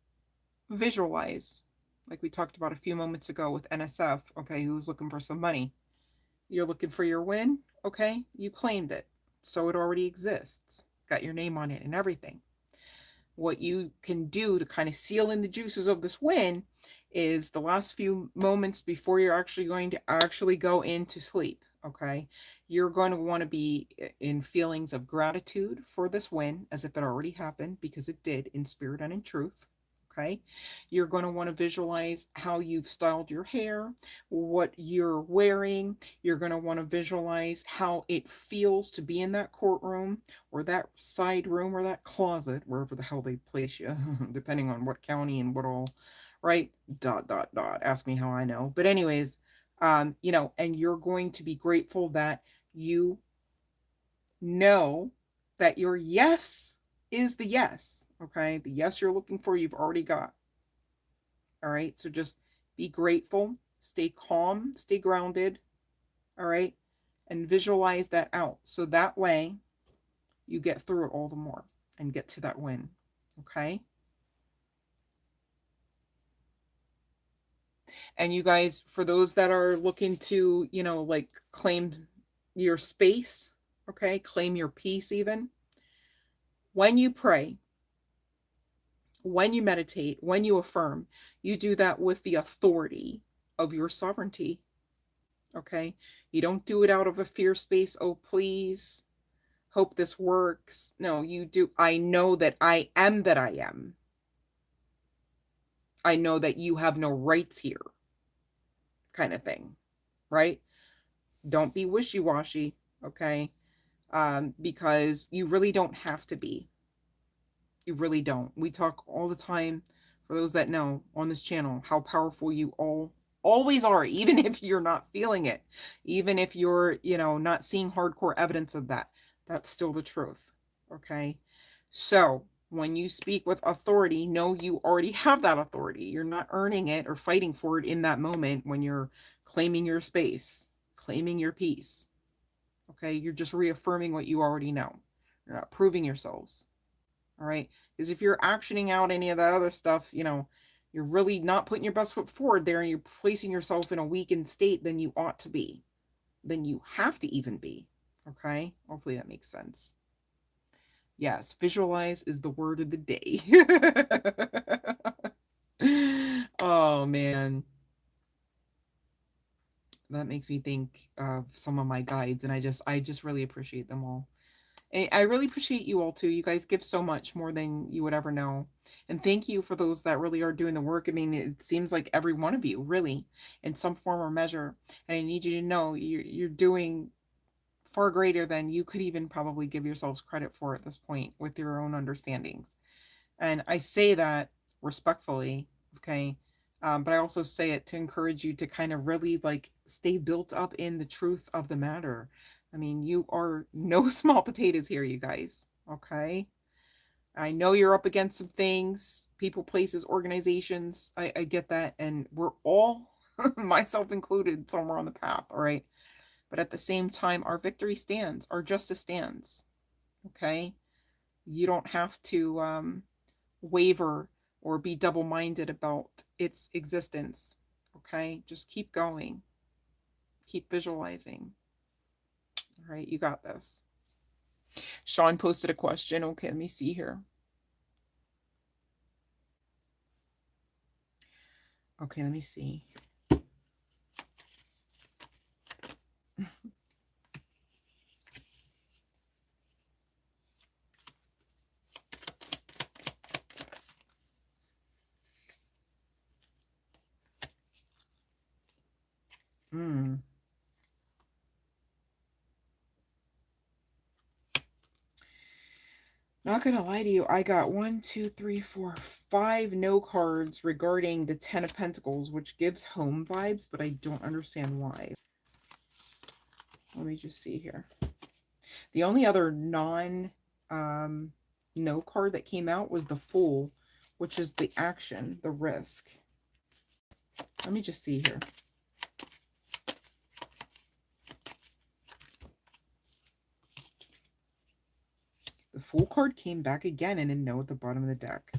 visualize, like we talked about a few moments ago with NSF, okay, who's looking for some money. You're looking for your win, okay? You claimed it. So it already exists. Got your name on it and everything. What you can do to kind of seal in the juices of this win is the last few moments before you're actually going to actually go into sleep, okay? You're going to want to be in feelings of gratitude for this win as if it already happened, because it did, in spirit and in truth. Okay, you're going to want to visualize how you've styled your hair, what you're wearing. You're going to want to visualize how it feels to be in that courtroom or that side room or that closet, wherever the hell they place you, depending on what county and what all, right? Dot, dot, dot. Ask me how I know. But, anyways, you know, and you're going to be grateful that you know that your yes is the yes. Okay. The yes you're looking for, you've already got. All right. So just be grateful, stay calm, stay grounded. All right. And visualize that out. So that way you get through it all the more and get to that win. Okay. And you guys, for those that are looking to, you know, like claim your space, okay, claim your peace, even when you pray, when you meditate, when you affirm, you do that with the authority of your sovereignty. Okay. You don't do it out of a fear space. Oh, please, hope this works. No, you do. I know that I am that I am. I know that you have no rights here, kind of thing. Right. Don't be wishy-washy. Okay. Because you really don't have to be. You really don't. We talk all the time, for those that know on this channel, how powerful you all always are, even if you're not feeling it, even if you're, you know, not seeing hardcore evidence of that. That's still the truth. Okay. So when you speak with authority, know you already have that authority. You're not earning it or fighting for it in that moment when you're claiming your space, claiming your peace. Okay. You're just reaffirming what you already know. You're not proving yourselves. All right. Because if you're actioning out any of that other stuff, you know, you're really not putting your best foot forward there, and you're placing yourself in a weakened state than you ought to be, than you have to even be. Okay. Hopefully that makes sense. Yes. Visualize is the word of the day. Oh, man. That makes me think of some of my guides, and I just really appreciate them all. I really appreciate you all too. You guys give so much more than you would ever know. And thank you for those that really are doing the work. I mean, it seems like every one of you, really, in some form or measure. And I need you to know you're doing far greater than you could even probably give yourselves credit for at this point with your own understandings. And I say that respectfully, okay? But I also say it to encourage you to kind of really like stay built up in the truth of the matter. I mean, you are no small potatoes here, you guys, okay? I know you're up against some things, people, places, organizations. I get that. And we're all, myself included, somewhere on the path, all right? But at the same time, our victory stands, our justice stands, okay? You don't have to waver or be double-minded about its existence. Okay, just keep going, keep visualizing. All right, you got this. Sean posted a question. Okay, let me see here. Okay, let me see. Not gonna lie to you, I got 5 no cards regarding the 10 of Pentacles, which gives home vibes, but I don't understand why. Let me just see here. The only other no card that came out was the Fool, which is the action, the risk. Let me just see here. The Fool card came back again and a no at the bottom of the deck.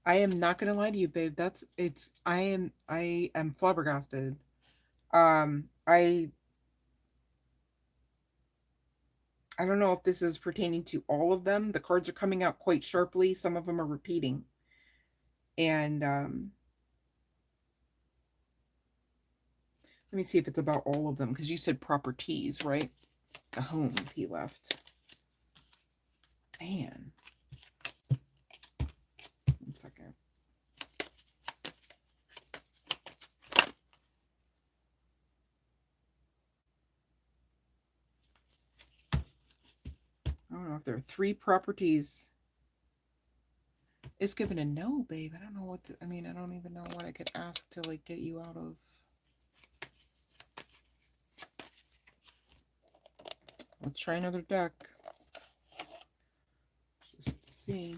I am not gonna lie to you, babe. I am flabbergasted. I don't know if this is pertaining to all of them. The cards are coming out quite sharply. Some of them are repeating. And let me see if it's about all of them, because you said properties, right? The home he left. Man. 1 second. I don't know if there are 3 properties. It's given a no, babe. I don't know what to, I mean, I don't even know what I could ask to like get you out of. Let's try another deck. Just to see.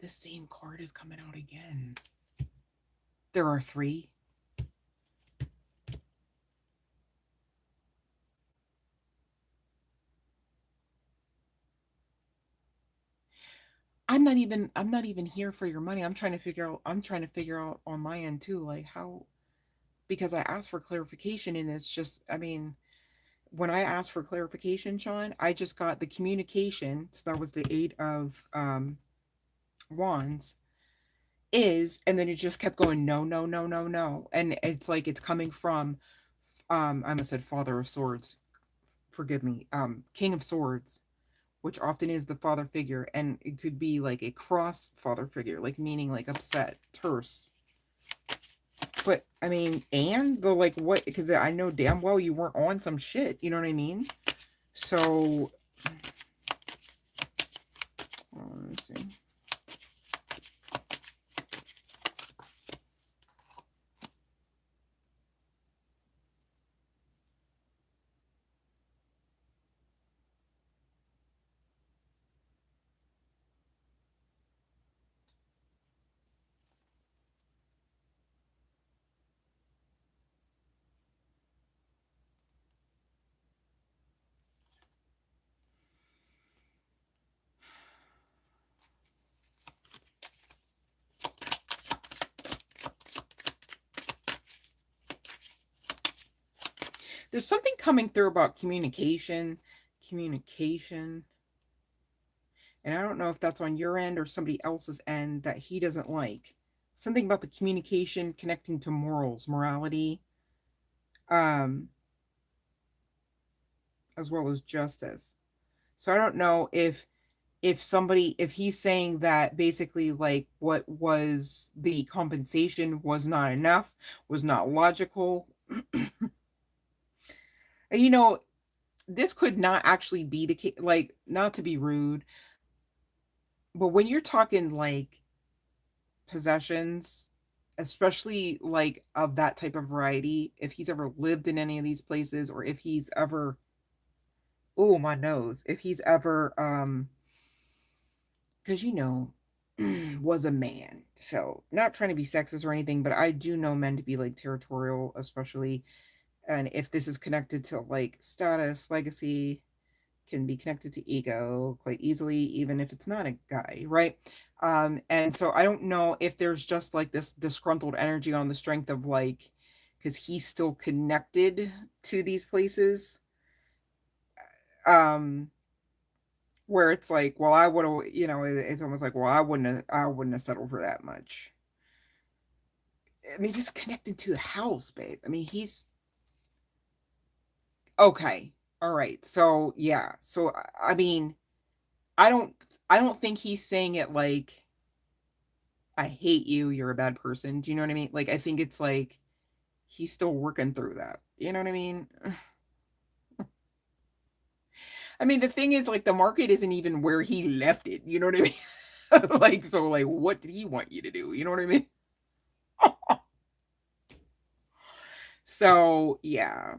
This same card is coming out again. There are 3. I'm not even here for your money. I'm trying to figure out on my end too, like how, because I asked for clarification and it's just, I mean, when I asked for clarification, Sean, I just got the communication. So that was the 8 of wands is, and then it just kept going, no, no, no, no, no. And it's like it's coming from I almost said Father of Swords. Forgive me. King of Swords, which often is the father figure, and it could be like a cross father figure, like meaning like upset, terse. But I mean, and the like what, because I know damn well you weren't on some shit, you know what I mean? So let me see. There's something coming through about communication. And I don't know if that's on your end or somebody else's end that he doesn't like. Something about the communication connecting to morals, morality, um, as well as justice. So I don't know if he's saying that basically like what was the compensation was not enough, was not logical. And you know, this could not actually be the case, like, not to be rude, but when you're talking like possessions, especially like of that type of variety, if he's ever lived in any of these places, or if he's ever, oh my nose, if he's ever because you know, was a man. So not trying to be sexist or anything, but I do know men to be like territorial, especially, and if this is connected to like status, legacy, can be connected to ego quite easily, even if it's not a guy, right? And so I don't know if there's just like this disgruntled energy on the strength of like, because he's still connected to these places, um, where it's like, well, I would have, you know, it's almost like, well, I wouldn't have settled for that much. I mean, just connected to the house, babe. I mean, he's okay. All right. So, yeah. So, I mean, I don't I don't think he's saying it like, "I hate you, you're a bad person." Do you know what I mean? Like, I think it's like he's still working through that. You know what I mean? I mean, the thing is, like, the market isn't even where he left it. You know what I mean? Like, so, like, what did he want you to do? You know what I mean? So, yeah.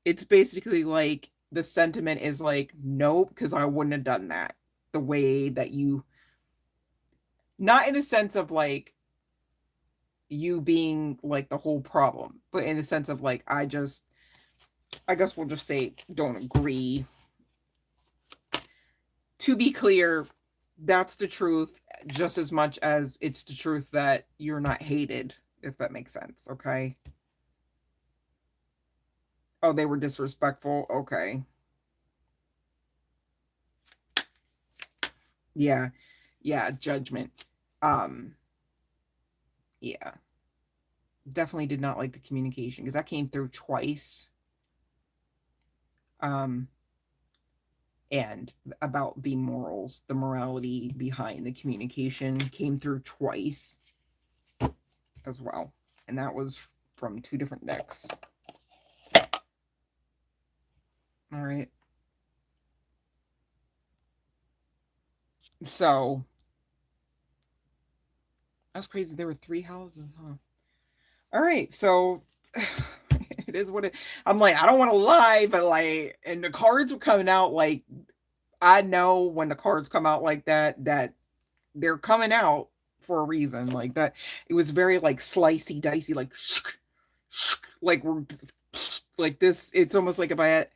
It's basically like the sentiment is like, "Nope, because I wouldn't have done that the way that you," not in the sense of like you being like the whole problem, but in the sense of like, I guess we'll just say don't agree. To be clear, that's the truth just as much as it's the truth that you're not hated, if that makes sense. Okay. Oh, they were disrespectful. Okay. Yeah. Yeah. Judgment. Um, yeah. Definitely did not like the communication because that came through twice. Um, and about the morals, the morality behind the communication came through twice as well. And that was from two different decks. All right. So that's crazy. There were three houses, huh? All right. So it is what it, I'm like, I don't want to lie, but like, and the cards were coming out like, I know when the cards come out like that, that they're coming out for a reason. Like that, it was very like slicey, dicey, like like we're like this. It's almost like if I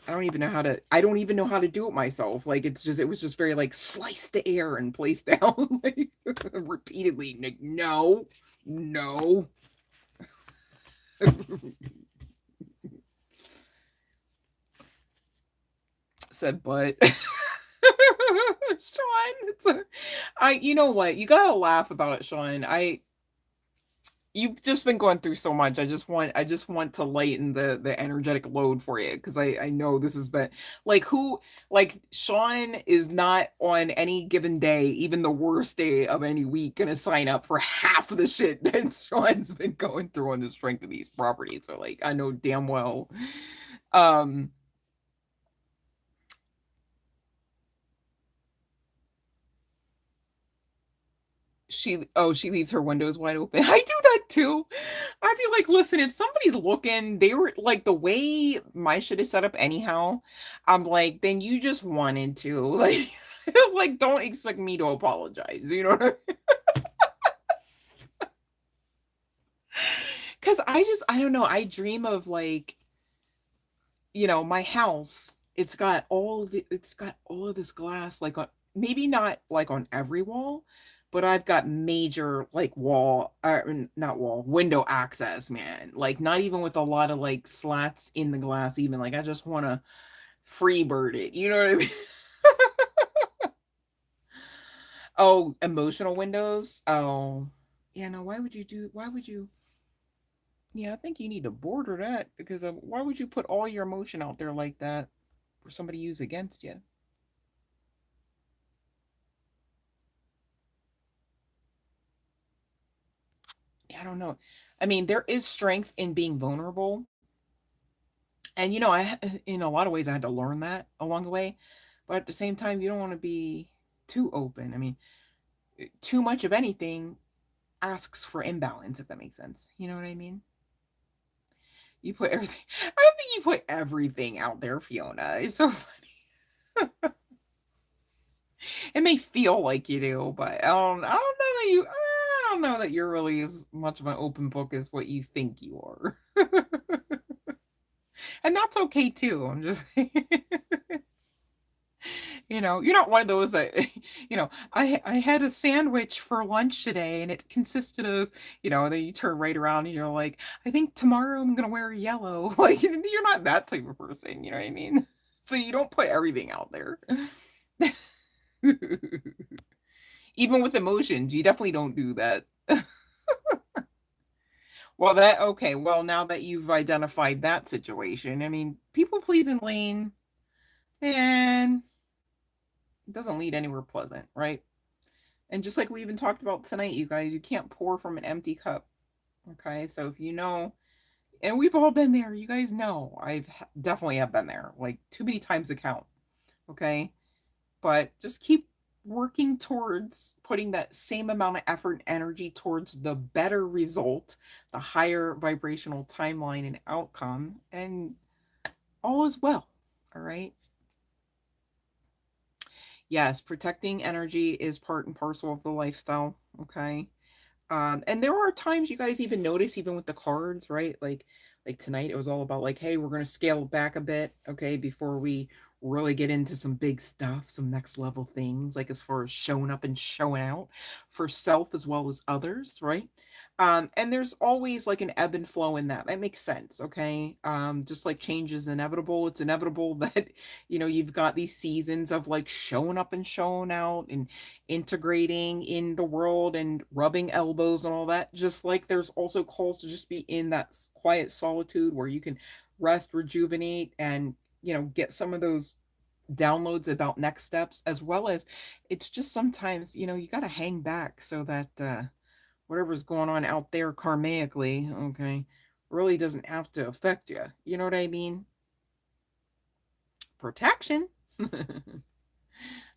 don't even know how to. I don't even know how to do it myself. Like it's just, it was just very like slice the air and place down like repeatedly. Like no, no. Said but. Sean, you know what? You gotta laugh about it, Sean. You've just been going through so much. I just want to lighten the energetic load for you because I know this has been like who like Sean is not on any given day, even the worst day of any week, gonna sign up for half of the shit that Sean's been going through on the strength of these properties. So like I know damn well. Um she leaves her windows wide open. I do that too. I feel like, listen, if somebody's looking, they were like the way my shit is set up anyhow. I'm like, then you just wanted to like, like don't expect me to apologize. You know what I mean? Because I don't know. I dream of like, my house. It's got all of this glass, like on maybe not like on every wall, but I've got major like not wall, window access, man. Like not even with a lot of like slats in the glass, even like I just want to free bird it. You know what I mean? Oh, emotional windows. Oh, yeah. No, why would you? Yeah, I think you need to border that because why would you put all your emotion out there like that for somebody to use against you? Yeah, I don't know. I mean, there is strength in being vulnerable. And in a lot of ways I had to learn that along the way. But at the same time, you don't want to be too open. I mean, too much of anything asks for imbalance, if that makes sense. You know what I mean? You put everything I don't think you put everything out there, Fiona. It's so it may feel like you do, but I don't know that you're really as much of an open book as what you think you are. And that's okay too. I'm just you're not one of those that I had a sandwich for lunch today and it consisted of, then you turn right around and you're like, I think tomorrow I'm gonna wear yellow. Like you're not that type of person, you know what I mean? So you don't put everything out there. Even with emotions, you definitely don't do that. Well, that okay. Well, now that you've identified that situation, I mean, people pleasing lane, and it doesn't lead anywhere pleasant, right? And just like we even talked about tonight, you guys, you can't pour from an empty cup. Okay, so if you know, and we've all been there, you guys know, definitely have been there, like too many times to count. Okay, but just keep working towards putting that same amount of effort and energy towards the better result, the higher vibrational timeline and outcome, and all is well. All right. Yes, protecting energy is part and parcel of the lifestyle. Okay. And there are times you guys even notice, even with the cards, right? Like tonight, it was all about like, hey, we're gonna scale back a bit, okay, before we really get into some big stuff, some next level things, like as far as showing up and showing out for self as well as others, right? And there's always like an ebb and flow in that. That makes sense, okay? Just like change is inevitable, it's inevitable that you've got these seasons of like showing up and showing out and integrating in the world and rubbing elbows and all that. Just like there's also calls to just be in that quiet solitude where you can rest, rejuvenate, and get some of those downloads about next steps, as well as it's just sometimes you got to hang back so that whatever's going on out there karmically, okay, really doesn't have to affect you. You know what I mean? Protection.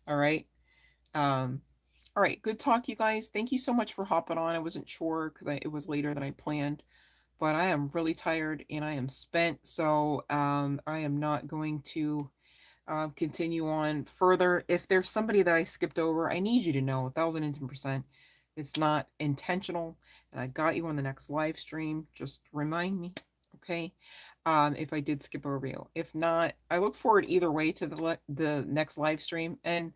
All right. um All right, good talk, you guys. Thank you so much for hopping on. I wasn't sure because it was later than I planned, but I am really tired and I am spent. So I am not going to continue on further. If there's somebody that I skipped over, I need you to know 1010% it's not intentional. And I got you on the next live stream. Just remind me, okay? If I did skip over you. If not, I look forward either way to the next live stream. And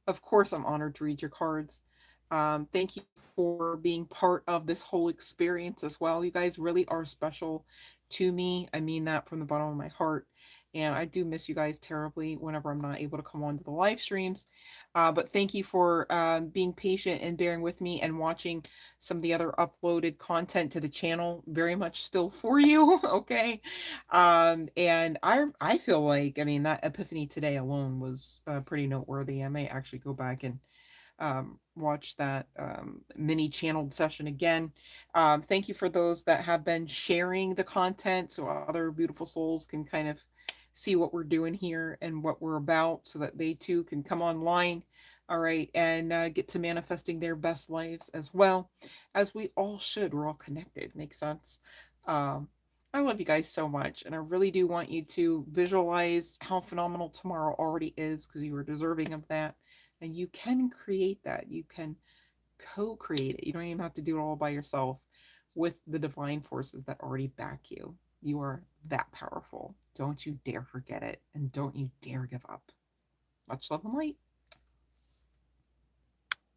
of course, I'm honored to read your cards. Thank you for being part of this whole experience as well. You guys really are special to me. I mean that from the bottom of my heart. And I do miss you guys terribly whenever I'm not able to come on to the live streams. But thank you for being patient and bearing with me and watching some of the other uploaded content to the channel. Very much still for you, okay? And I feel like, I mean, that epiphany today alone was pretty noteworthy. I may actually go back and watch that mini channeled session again. Thank you for those that have been sharing the content so other beautiful souls can kind of see what we're doing here and what we're about so that they too can come online. All right, and get to manifesting their best lives as well, as we all should. We're all connected. Makes sense. Um, I love you guys so much, and I really do want you to visualize how phenomenal tomorrow already is because you are deserving of that. And you can create that. You can co create it. You don't even have to do it all by yourself with the divine forces that already back you. You are that powerful. Don't you dare forget it. And don't you dare give up. Much love and light.